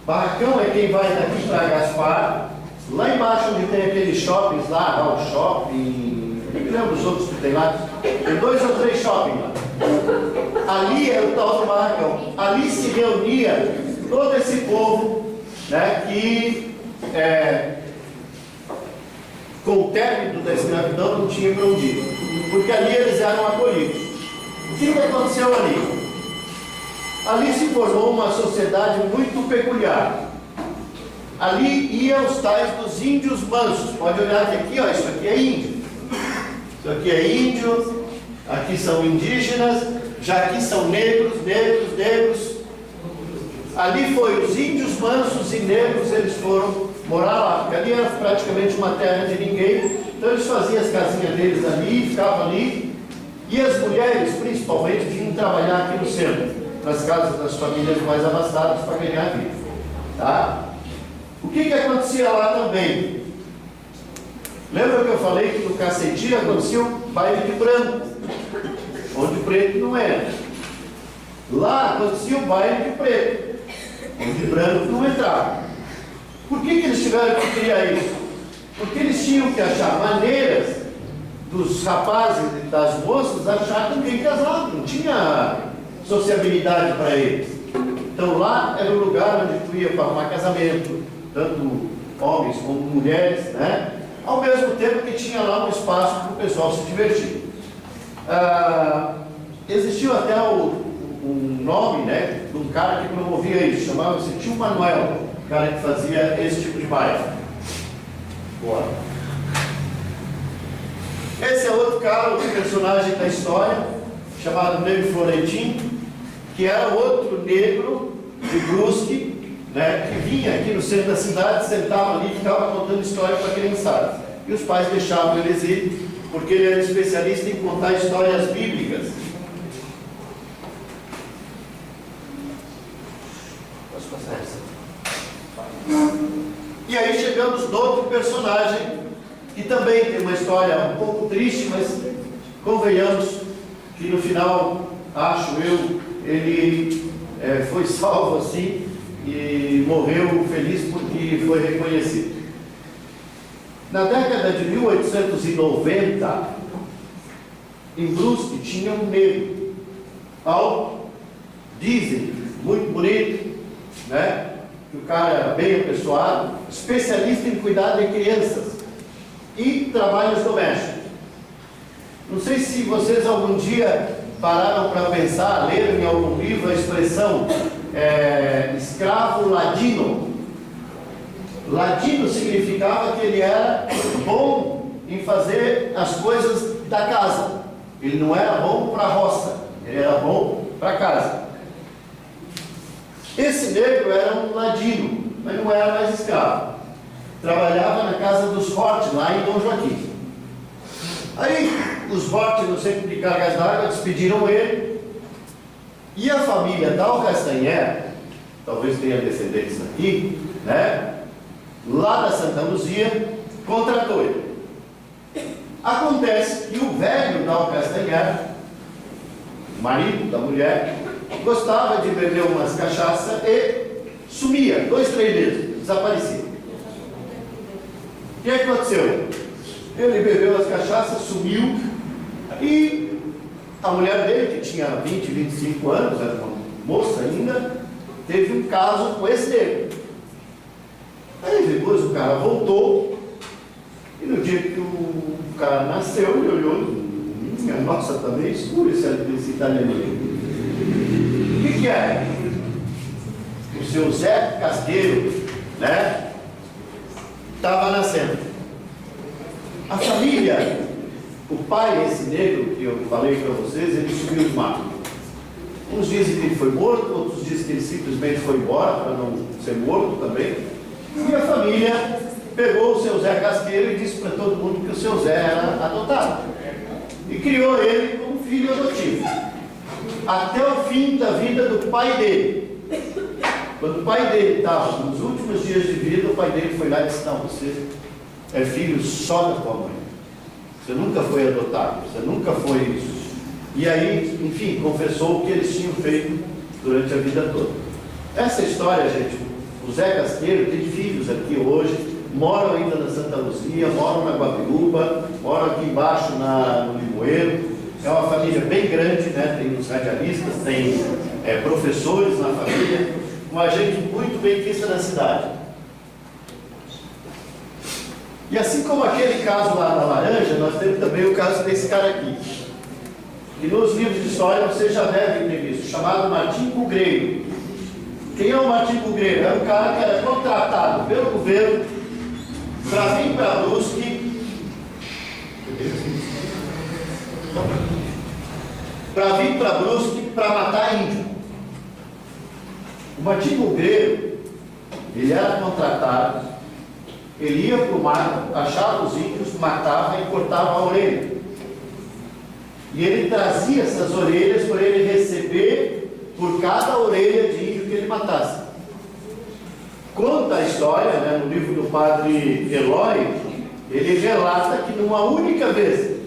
Barracão é quem vai daqui para Gaspar, lá embaixo onde tem aqueles shoppings lá, o shopping, não me lembro os outros que tem lá, tem 2 ou 3 shoppings lá. Ali é o tal do Barracão. Ali se reunia todo esse povo, né, que com o término da escravidão não tinha para onde ir, porque ali eles eram acolhidos. O que aconteceu ali? Ali se formou uma sociedade muito peculiar. Ali iam os tais dos índios mansos. Pode olhar que aqui, ó, isso aqui é índio. Isso aqui é índio, aqui são indígenas, já aqui são negros. Ali foi os índios mansos e negros, eles foram morar lá, porque ali era praticamente uma terra de ninguém. Então eles faziam as casinhas deles ali, ficavam ali, e as mulheres principalmente vinham trabalhar aqui no centro, nas casas das famílias mais abastadas para ganhar vida, tá? O que acontecia lá também? Lembra que eu falei que no Cacetinho acontecia o baile de branco, onde o preto não era. Lá acontecia o baile de preto, onde branco não entrava. Por que eles tiveram que criar isso? Porque eles tinham que achar maneiras dos rapazes e das moças achar com quem casar, não tinha sociabilidade para eles. Então lá era o lugar onde tu ia para arrumar casamento, tanto homens como mulheres, né? Ao mesmo tempo que tinha lá um espaço para o pessoal se divertir. Existiu até um nome, né, de um cara que promovia isso, chamava-se Tio Manuel, o cara que fazia esse tipo de baile. Bora. Esse é outro cara, outro personagem da história, chamado Negro Florentim, que era outro negro de Brusque, né, que vinha aqui no centro da cidade, sentava ali e ficava contando história para a criançada. E os pais deixavam ele ir, porque ele era especialista em contar histórias bíblicas. Posso passar essa? E aí chegamos no outro personagem, que também tem uma história um pouco triste, mas convenhamos que no final, acho eu, ele foi salvo assim e morreu feliz porque foi reconhecido. Na década de 1890, em Brusque tinha um negro alto, dizem, muito bonito, né? Que o cara era bem apessoado, especialista em cuidar de crianças e trabalhos domésticos. Não sei se vocês algum dia pararam para pensar, leram em algum livro a expressão escravo ladino. Ladino significava que ele era bom em em fazer as coisas da casa. Ele não era bom para a roça, ele era bom para casa. Esse negro era um ladino, mas não era mais escravo. Trabalhava na casa dos Fortes, lá em Dom Joaquim. Aí os Fortes, no centro de cargas d'água, despediram ele. E a família Dal Castanher, talvez tenha descendentes aqui, né? Lá da Santa Luzia, contratou ele. Acontece que o velho Dal Castanher, marido da mulher, gostava de beber umas cachaças e sumia, 2, 3 meses, desaparecia. O que aconteceu? Ele bebeu as cachaças, sumiu, e a mulher dele, que tinha 20, 25 anos, era uma moça ainda, teve um caso com esse negro. Aí depois o cara voltou, e no dia que o cara nasceu, ele olhou, minha nossa, tá meio escuro esse italianinho. O que é? O seu Zé Casqueiro, né? Estava nascendo. A família, o pai, esse negro que eu falei para vocês, ele subiu de mato. Uns dizem que ele foi morto, outros dizem que ele simplesmente foi embora para não ser morto também. E a família pegou o seu Zé Casqueiro e disse para todo mundo que o seu Zé era adotado. E criou ele como filho adotivo. Até o fim da vida do pai dele. Quando o pai dele estava nos últimos dias de vida, o pai dele foi lá e disse: não, você é filho só da tua mãe. Você nunca foi adotado, você nunca foi isso. E aí, enfim, confessou o que eles tinham feito durante a vida toda. Essa história, gente, o Zé Casqueiro tem filhos aqui hoje, moram ainda na Santa Luzia, moram na Guapiúba, moram aqui embaixo no Limoeiro. É uma família bem grande, né? Tem os radialistas, tem professores na família, uma gente muito bem vista na cidade. E assim como aquele caso lá na Laranja, nós temos também o caso desse cara aqui. E nos livros de história vocês já devem ter visto, chamado Martim Bugreiro. Quem é o Martim Bugreiro? É um cara que era contratado pelo governo para vir para Brusque, para matar índio. O Martim Bugreiro, ele era contratado, ele ia para o mato, achava os índios, matava e cortava a orelha. E ele trazia essas orelhas para ele receber por cada orelha de índio que ele matasse. Conta a história, né, no livro do padre Eloy, ele relata que numa única vez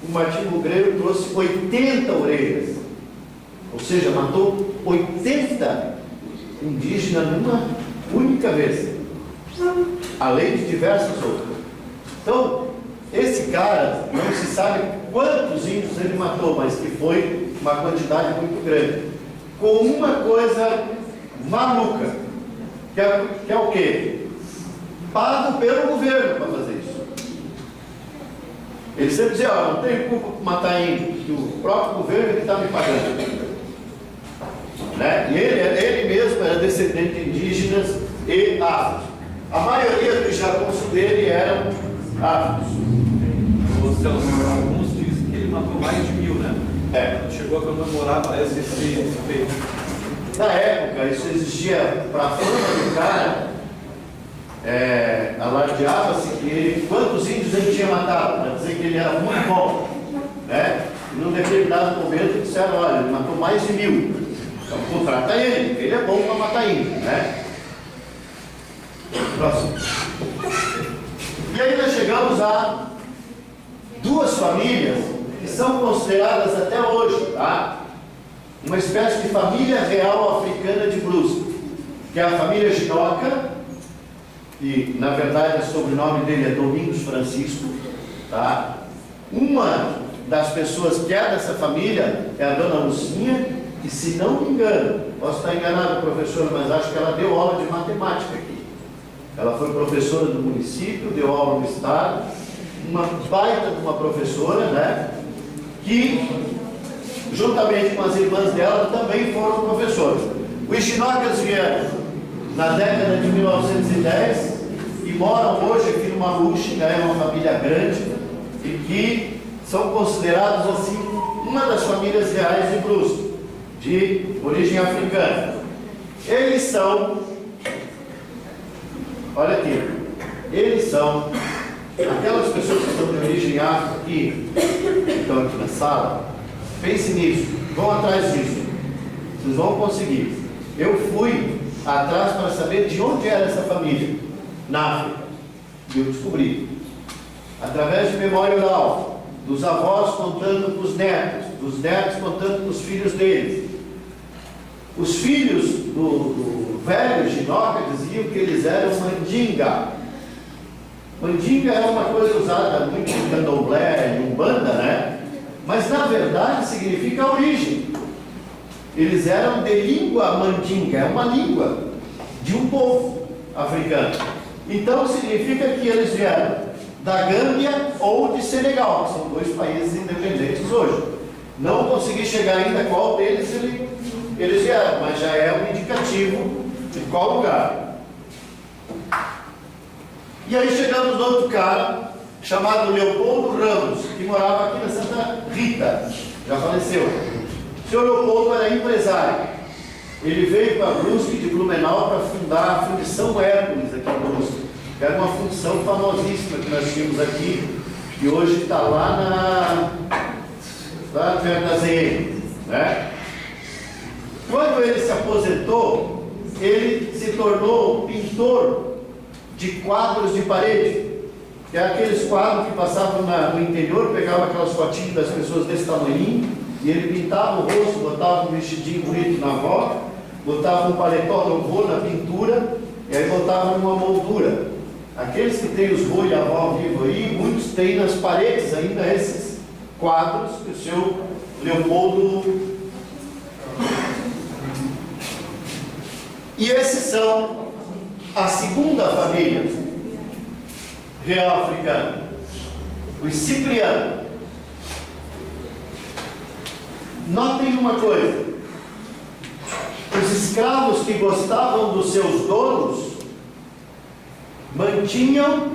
o Martim Bugreiro trouxe 80 orelhas. Ou seja, matou 80 indígenas numa única vez, além de diversas outras. Então, esse cara, não se sabe quantos índios ele matou, mas que foi uma quantidade muito grande, com uma coisa maluca, que é o quê? Pago pelo governo para fazer isso. Ele sempre dizia: não tenho culpa por matar índio, que o próprio governo está me pagando. Né? E ele mesmo era descendente de indígenas e afros. A maioria dos jagunços dele eram afros. Alguns dizem que ele matou mais de 1000, né? Chegou a comemorar, parece, esse feito. Na época, isso existia para a fama do cara, alardeava-se que ele, quantos índios ele tinha matado, para dizer que ele era muito bom. Né? E num determinado momento disseram: olha, ele matou mais de 1000. Então contrata ele é bom para matar índio. Né? Próximo. E aí nós chegamos a duas famílias que são consideradas até hoje, tá? Uma espécie de família real africana de Brusque, que é a família Ginoca, e na verdade o sobrenome dele é Domingos Francisco, tá? Uma das pessoas que é dessa família é a dona Lucinha, que, se não me engano, posso estar enganado, professor, mas acho que ela deu aula de matemática aqui. Ela foi professora do município, deu aula no estado, uma baita de uma professora, né? Que, juntamente com as irmãs dela, também foram professoras. Os Chinocas vieram na década de 1910 e moram hoje aqui no Maluche, né? É uma família grande e que são considerados assim uma das famílias reais de Brusque, de origem africana. Eles são, olha aqui, eles são aquelas pessoas que são de origem afro aqui, que estão aqui na sala. Pense nisso, vão atrás disso, vocês vão conseguir. Eu fui atrás para saber de onde era essa família, na África, e eu descobri, através de memória oral, dos avós contando para os netos, dos netos contando para os filhos deles. Os filhos do velho Ginoca diziam que eles eram mandinga. Mandinga era uma coisa usada muito em candomblé, em umbanda, né? Mas na verdade significa origem. Eles eram de língua mandinga, é uma língua de um povo africano. Então significa que eles vieram da Gâmbia ou de Senegal, que são dois países independentes hoje. Não consegui chegar ainda qual deles eles vieram, mas já é um indicativo de qual lugar. E aí chegamos no outro cara, chamado Leopoldo Ramos, que morava aqui na Santa Rita, já faleceu. O senhor Leopoldo era empresário. Ele veio para Brusque de Blumenau para fundar a Fundição Hércules aqui em Brusque. Era uma fundição famosíssima que nós tínhamos aqui, que hoje está lá perto da ZN, né? Quando ele se aposentou, ele se tornou pintor de quadros de parede, que é aqueles quadros que passavam no interior, pegava aquelas fotinhas das pessoas desse tamanhinho, e ele pintava o rosto, botava um vestidinho bonito na avó, botava um paletó no na pintura, e aí botava numa moldura. Aqueles que têm os rolhos da avó vivo aí, muitos têm nas paredes ainda esses quadros que o seu Leopoldo. E esses são a segunda família real africana, os Cipriano. Notem uma coisa: os escravos que gostavam dos seus donos mantinham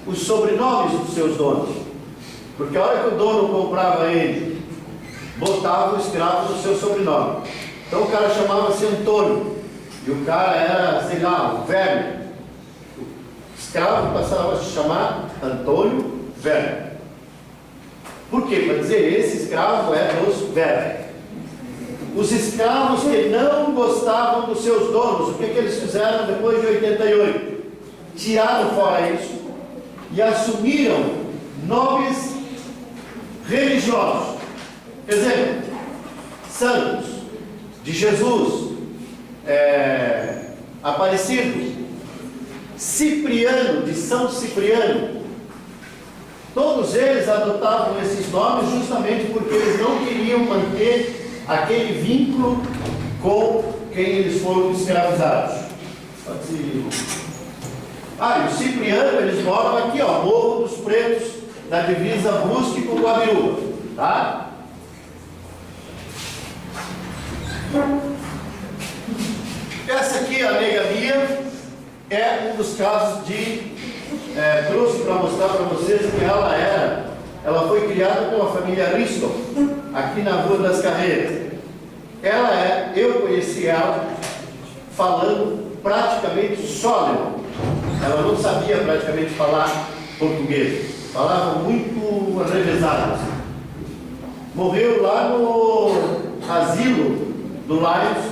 os sobrenomes dos seus donos, porque a hora que o dono comprava ele, botava o escravo no seu sobrenome. Então o cara chamava-se Antônio, e o cara era, sei lá, o velho. O escravo passava a se chamar Antônio Velho. Por quê? Para dizer, esse escravo é dos velhos. Os escravos que não gostavam dos seus donos, o que eles fizeram depois de 88? Tiraram fora isso e assumiram nomes religiosos. Exemplo, santos, de Jesus, Aparecido, Cipriano, de São Cipriano. Todos eles adotavam esses nomes justamente porque eles não queriam manter aquele vínculo com quem eles foram escravizados. E o Cipriano, eles moram aqui, ó, Morro dos Pretos, na divisa Brusque com Guabiruba, tá? Essa aqui, a nega Mia, é um dos casos de trouxe para mostrar para vocês que ela foi criada pela família Risto, aqui na Rua das Carreiras. Eu conheci ela falando praticamente só alemão. Ela não sabia praticamente falar português, falava muito revezado. Morreu lá no asilo do Lions,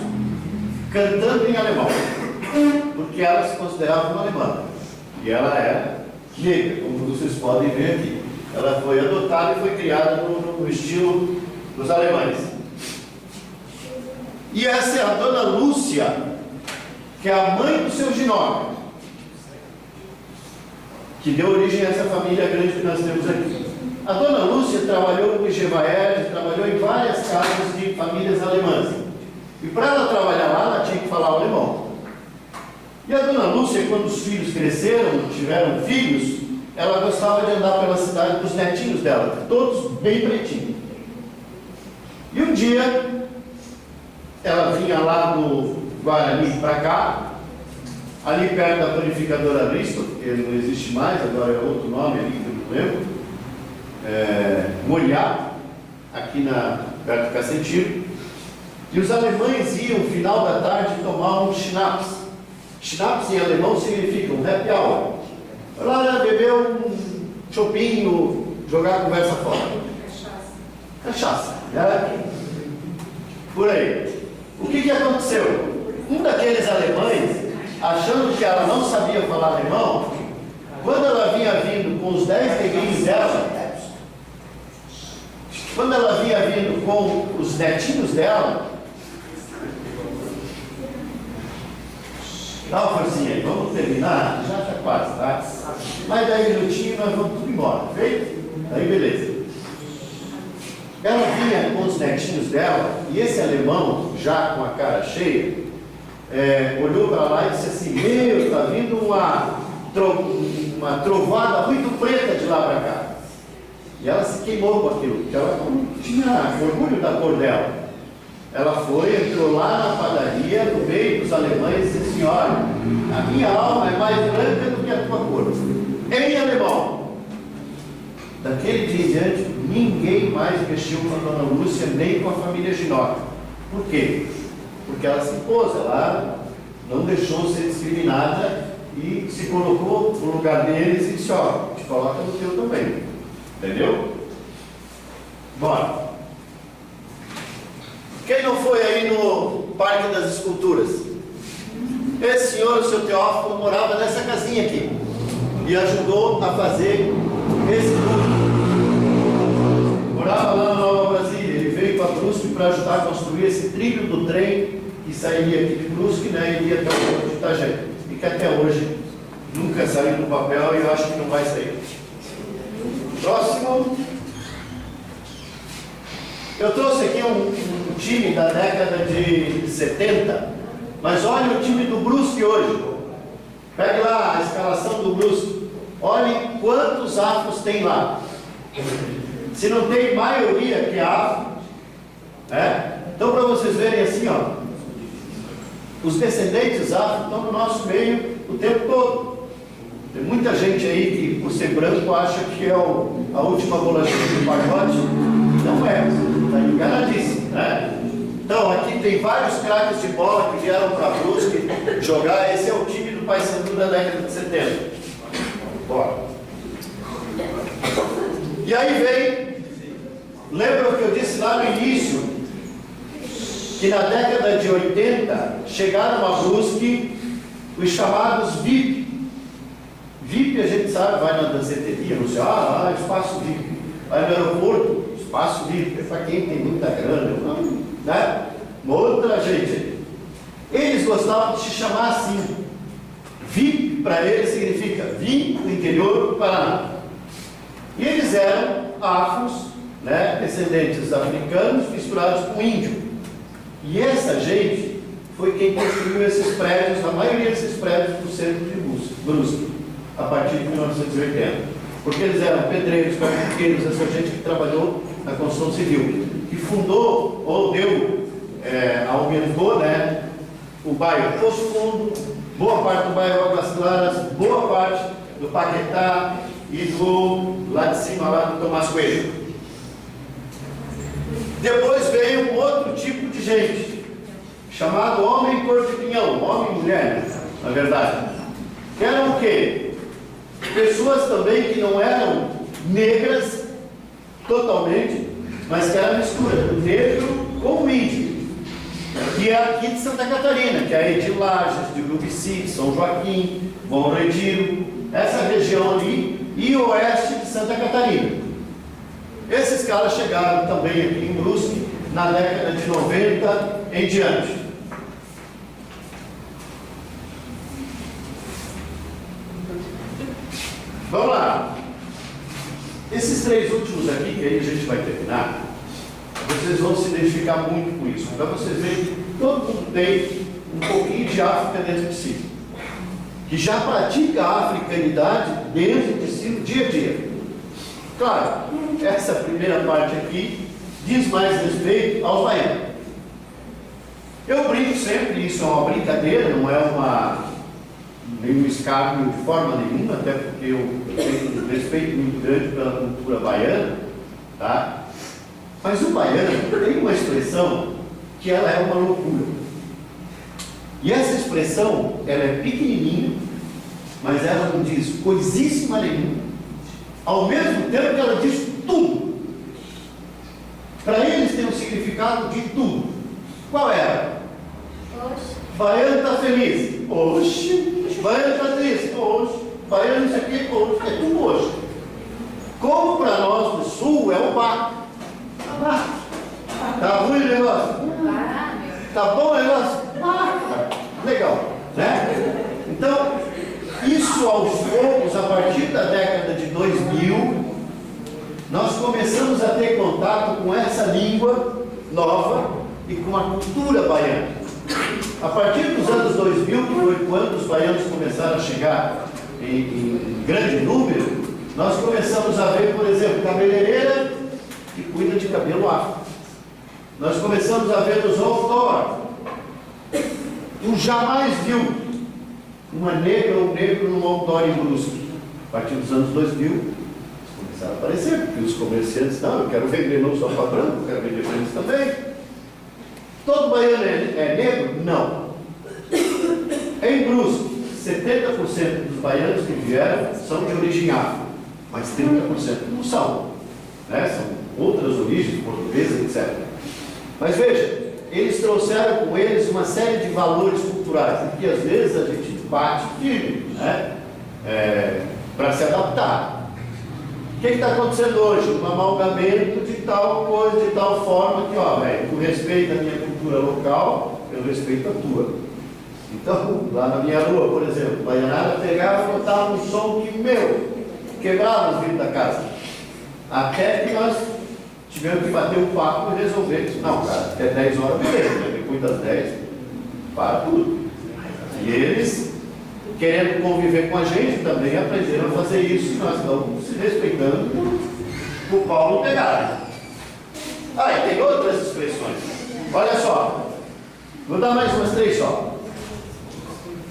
cantando em alemão, porque ela se considerava uma alemã, e ela era negra, como vocês podem ver aqui. Ela foi adotada e foi criada no estilo dos alemães. E essa é a dona Lúcia, que é a mãe do seu Ginoca, que deu origem a essa família grande que nós temos aqui. A dona Lúcia trabalhou com Gevaerd, trabalhou em várias casas de famílias alemãs. E para ela trabalhar lá, ela tinha que falar alemão. E a dona Lúcia, quando os filhos cresceram, tiveram filhos, ela gostava de andar pela cidade dos netinhos dela, todos bem pretinhos. E um dia, ela vinha lá do Guarani para cá, ali perto da panificadora Aristo, que não existe mais, agora é outro nome ali que eu não lembro, Moriá, aqui perto do Cacetiro, e os alemães iam, no final da tarde, tomar um schnapps. Schnapps em alemão significa um happy hour. Vai lá beber um chopinho, jogar a conversa fora. Cachaça. Né? Por aí. O que aconteceu? Um daqueles alemães, achando que ela não sabia falar alemão, quando ela vinha vindo com os 10 negrinhos dela, quando ela vinha vindo com os netinhos dela, dá uma forcinha aí, vamos terminar? Já está quase, tá? Mais 10 minutinhos nós vamos tudo embora, feito? Aí beleza. Ela vinha com os netinhos dela, e esse alemão, já com a cara cheia, olhou para lá e disse assim: meu, está vindo uma trovada muito preta de lá para cá. E ela se queimou com aquilo, porque ela não tinha orgulho da cor dela. Ela foi, entrou lá na padaria, no meio dos alemães, e disse assim: olha, a minha alma é mais branca do que a tua cor. Em alemão. Daquele dia em diante, ninguém mais mexeu com a dona Lúcia, nem com a família Ginoca. Por quê? Porque ela se impôs, ela não deixou ser discriminada e se colocou no lugar deles e disse: ó, te coloca no teu também. Entendeu? Bora. Quem não foi aí no Parque das Esculturas? Esse senhor, o seu Teófilo, morava nessa casinha aqui e ajudou a fazer esse culto. Morava lá na Nova Brasília. Ele veio para Brusque para ajudar a construir esse trilho do trem que sairia aqui de Brusque, né, e iria até o Porto de Itajaí. E que até hoje nunca saiu do papel e eu acho que não vai sair. Próximo. Eu trouxe aqui um time da década de 70, mas olha o time do Brusque hoje. Pegue lá a escalação do Brusque. Olhe quantos afros tem lá. Se não tem maioria que é afro, né? Então, para vocês verem assim, ó, os descendentes afro estão no nosso meio o tempo todo. Tem muita gente aí que, por ser branco, acha que é a última bolachinha do pacote. Não é, está enganadíssimo, né? Então, aqui tem vários craques de bola que vieram para Brusque jogar. Esse é o time do Paysandu da década de 70. Bora. E aí vem, lembra o que eu disse lá no início, que na década de 80 chegaram a Brusque os chamados VIP. VIP a gente sabe, vai na danceteria, não sei, espaço VIP. Vai no aeroporto, espaço VIP, é para quem tem muita grana, né? Outra gente. Eles gostavam de se chamar assim. VIP para eles significa vim do interior do Paraná. E eles eram afros, né, descendentes africanos misturados com índio. E essa gente foi quem construiu esses prédios, a maioria desses prédios do centro de Brusque, a partir de 1980. Porque eles eram pedreiros, carpinteiros, essa gente que trabalhou na construção civil, que fundou, ou deu, aumentou, né, o bairro Poço Fundo, boa parte do bairro Águas Claras, boa parte do Paquetá e do lá de cima, lá do Tomás Coelho. Depois veio um outro tipo de gente, chamado homem cor de pinhão, homem e mulher, na verdade. Que eram o quê? Pessoas também que não eram negras totalmente, mas que eram mistura do negro com o índio. Que é aqui de Santa Catarina, que é de Lages, de Urubici, São Joaquim, Bom Retiro, essa região ali, e oeste de Santa Catarina. Esses caras chegaram também aqui em Brusque na década de 90 em diante. Vamos lá. Esses três últimos aqui, que aí a gente vai terminar, vocês vão se identificar muito com isso. Para vocês verem que todo mundo tem um pouquinho de África dentro de si, que já pratica a africanidade dentro de si no dia a dia. Claro, essa primeira parte aqui diz mais respeito aos baianos. Eu brinco sempre, isso é uma brincadeira, não é nenhum escárnio de forma nenhuma, até porque eu tenho um respeito muito grande pela cultura baiana, tá? Mas o baiano tem uma expressão que ela é uma loucura. E essa expressão, ela é pequenininha, mas ela não diz coisíssima nenhuma, ao mesmo tempo que ela diz tudo. Para eles tem um significado de tudo. Qual é? Oxe. Baiano está feliz. Oxe. Baiano está triste. Oxe. Baiano isso aqui. Oxe. É tudo hoje. Como para nós do sul é o bar. Tá ruim o negócio? Tá bom o negócio? Legal, né? Então, isso aos poucos, a partir da década de 2000, nós começamos a ter contato com essa língua nova e com a cultura baiana. A partir dos anos 2000, que foi quando os baianos começaram a chegar em grande número, nós começamos a ver, por exemplo, cabeleireira que cuida de cabelo afro. Nós começamos a ver os outdoor. Tu jamais viu uma negra ou um negro num outdoor em Brusque. A partir dos anos 2000, começaram a aparecer, porque os comerciantes, não, eu quero vender não só para branco, eu quero vender para eles também. Todo baiano é negro? Não. Em Brusque, 70% dos baianos que vieram são de origem afro, mas 30% não são, né? São outras origens, portuguesas, etc. Mas veja, eles trouxeram com eles uma série de valores culturais, e que às vezes a gente bate firme, né? Para se adaptar. O que está acontecendo hoje? Um amalgamento de tal coisa, de tal forma que, ó, velho, tu respeita a minha cultura local, eu respeito a tua. Então, lá na minha rua, por exemplo, a baianada pegava e botava um som que, quebrava os vidros da casa. Até que nós tivemos que bater o papo e resolver isso. Não, cara, até 10 horas, beleza, né? Depois das 10, para tudo. E eles, querendo conviver com a gente, também aprenderam a fazer isso, e nós estamos se respeitando por pau não pegar. E tem outras expressões. Olha só, vou dar mais umas 3 só.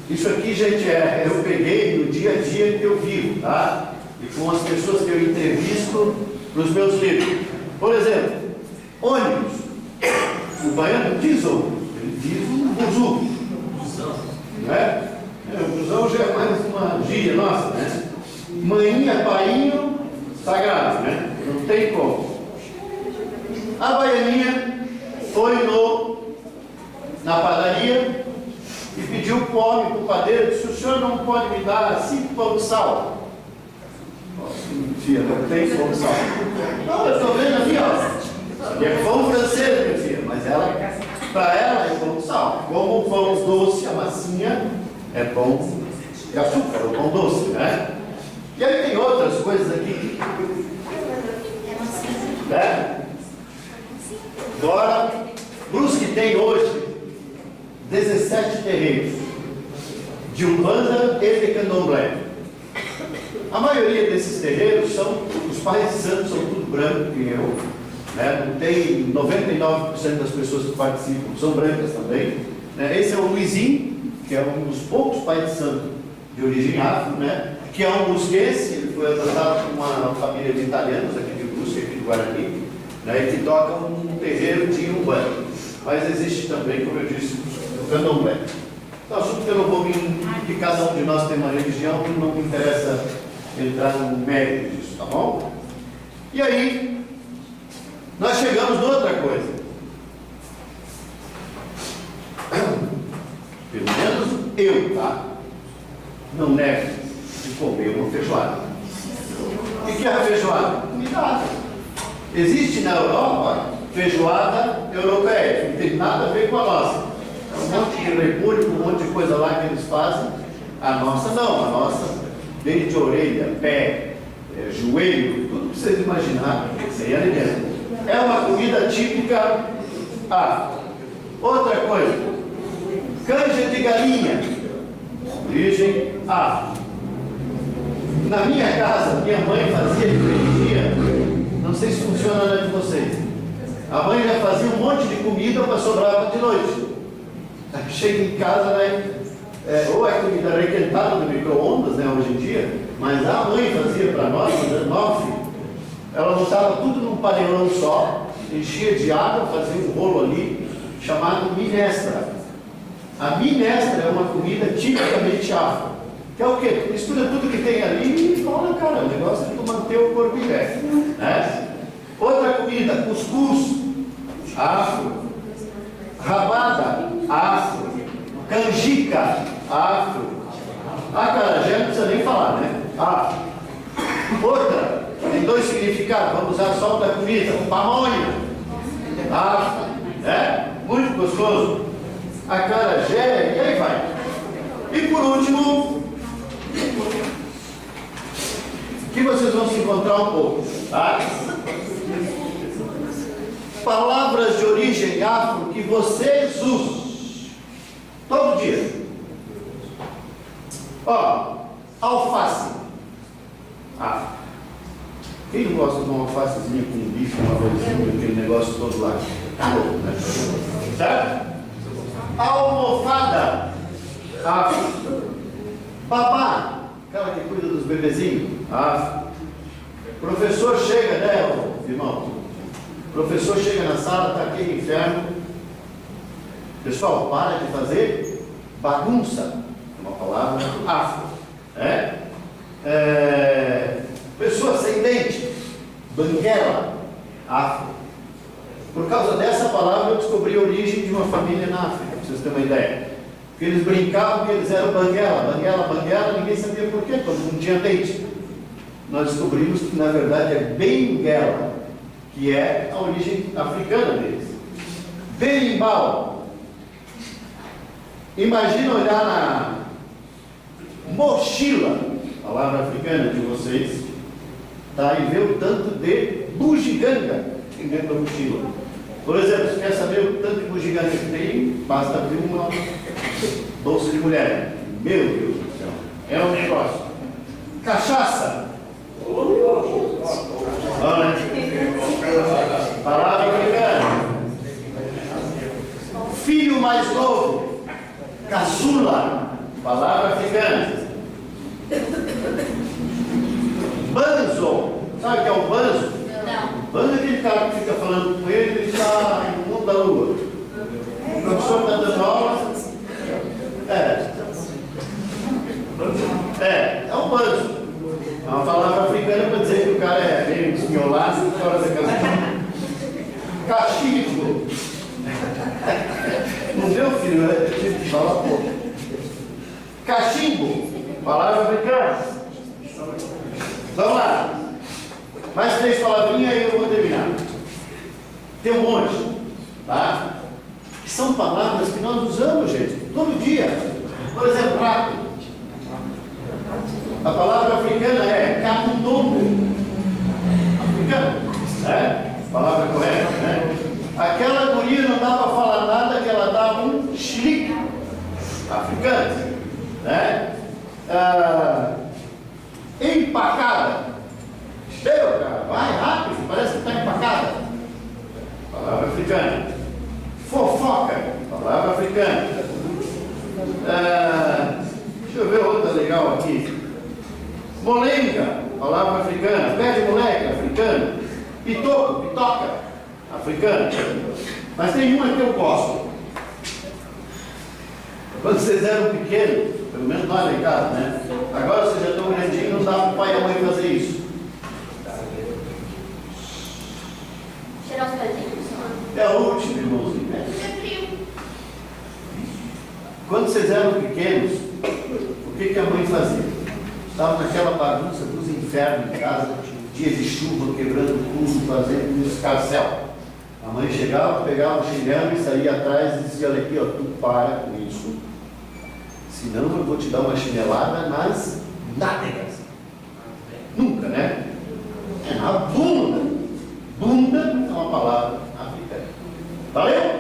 Isso aqui, gente, eu peguei no dia a dia que eu vivo, tá? E com as pessoas que eu entrevisto nos meus livros. Por exemplo, ônibus. O baiano diz ônibus, ele diz um buzu. Né? O busão já é mais uma gíria nossa, né? Maninha, painho, sagrado, né? Não tem como. A baianinha foi na padaria e pediu para o homem, para o padeiro, disse: o senhor não pode me dar 5 pão de sal? Tia, não tem pão de sal. Não, eu estou vendo aqui, ó. É pão francês, minha filha, mas para ela é pão de sal. Como o pão doce, a massinha, é pão de açúcar, é o pão doce, né? E aí tem outras coisas aqui. Né? Agora, Brusque tem hoje 17 terreiros de Umbanda e de Candomblé. A maioria desses terreiros são, os pais de santos são tudo branco, que eu, né? Não tem 99% das pessoas que participam, são brancas também. Né? Esse é o Luizinho, que é um dos poucos pais de santo de origem afro, né? Que é um brusquense, ele foi adotado por uma família de italianos aqui de Brusque, aqui do Guarani, né? E que toca um terreiro de Umbanda. Mas existe também, como eu disse, o Candomblé. Então, assunto que eu não vou que cada um de nós tem uma religião, que não me interessa entrar no mérito disso, tá bom? E aí, nós chegamos noutra coisa. Pelo menos eu, tá? Não nego de comer uma feijoada. O que é a feijoada? Comida. Existe na Europa feijoada europeia, não tem nada a ver com a nossa. É um monte de repolho, um monte de coisa lá que eles fazem. A nossa não, a nossa, desde orelha, pé, joelho, tudo que vocês imaginarem, sem alimento. É uma comida típica afro. Outra coisa, canja de galinha, origem afro. Na minha casa, minha mãe fazia de dia, não sei se funciona na de vocês. A mãe já fazia um monte de comida para sobrar de noite. Chega em casa, né? ou é comida requentada no micro-ondas, né, hoje em dia, mas a mãe fazia para nós, ela botava tudo num panelão só, enchia de água, fazia um rolo ali, chamado minestra. A minestra é uma comida tipicamente afro, que é o quê? Tu mistura tudo que tem ali e fala, cara, o negócio é tu manter o corpo em pé, né? Outra comida, cuscuz, afro. Rabada, afro. Canjica, afro. Acarajé não precisa nem falar, né? Afro. Outra, tem 2 significados, vamos usar só da comida, pamonha, afro, né? Muito gostoso. Acarajé, e aí vai. E por último, que vocês vão se encontrar um pouco, tá? Palavras de origem afro que vocês usam todo dia. Ó, alface. Afro. Quem não gosta de uma alfacezinha com um bife, uma arrozinho, aquele negócio todo lá? Tá bom, né? Certo? Almofada. Afro. Babá. Aquela que cuida dos bebezinhos. Afro. Professor chega, né, irmão? Professor chega na sala, está aquele inferno. Pessoal, para de fazer bagunça. Uma palavra afro. Pessoa sem dente, banguela, afro. Por causa dessa palavra eu descobri a origem de uma família na África, para vocês terem uma ideia. Porque eles brincavam que eles eram banguela, ninguém sabia por quê, quando não tinha dente. Nós descobrimos que na verdade é benguela, que é a origem africana deles. Berimbau. Imagina olhar na mochila, palavra africana de vocês, tá? E ver o tanto de bugiganga que tem dentro da mochila. Por exemplo, se quer saber o tanto de bugiganga que tem, basta abrir uma bolsa de mulher. Meu Deus do céu, é um negócio. Cachaça. Olha, palavra africana. Filho mais novo, caçula, palavra africana. Banzo, sabe o que é o banzo? Não. Banzo é aquele cara que fica falando com ele está no mundo da lua. O professor está dando aula. É um banzo. É uma palavra africana para dizer que o cara é meio esmiolado e fora da casa. Cachimbo. No meu filho, eu tive que falar pouco. Cachimbo, palavra africana. Vamos lá. Mais 3 palavrinhas e eu vou terminar. Tem um monte, tá? Que são palavras que nós usamos, gente, todo dia. Por exemplo, rato. A palavra africana é camundongo. Africana, né? Palavra correta, né? Aquela guria não dá para falar nada que ela dá um chilique. Africana, né? Empacada. Meu, cara, vai rápido, parece que está empacada. Palavra africana. Fofoca, palavra africana. Deixa eu ver outra legal aqui. Molenga, palavra africana. Pé de moleque, africano. Pitoco, pitoca, africano. Mas tem uma que eu gosto. Quando vocês eram pequenos, pelo menos nós lá em casa, né? Agora vocês já estão grandinhos, não dá para o pai e a mãe fazer isso. Tirar os pezinhos? É o último, irmãozinho. Né? É frio. Quando vocês eram pequenos, o que a mãe fazia? Estava naquela bagunça dos infernos em casa, dias de chuva, quebrando tudo, fazendo um escarcel. A mãe chegava, pegava o chinelo e saía atrás e dizia: olha aqui, ó, tu para com isso, senão eu vou te dar uma chinelada nas nádegas. Nunca, né? É na bunda. Bunda é uma palavra africana. Valeu?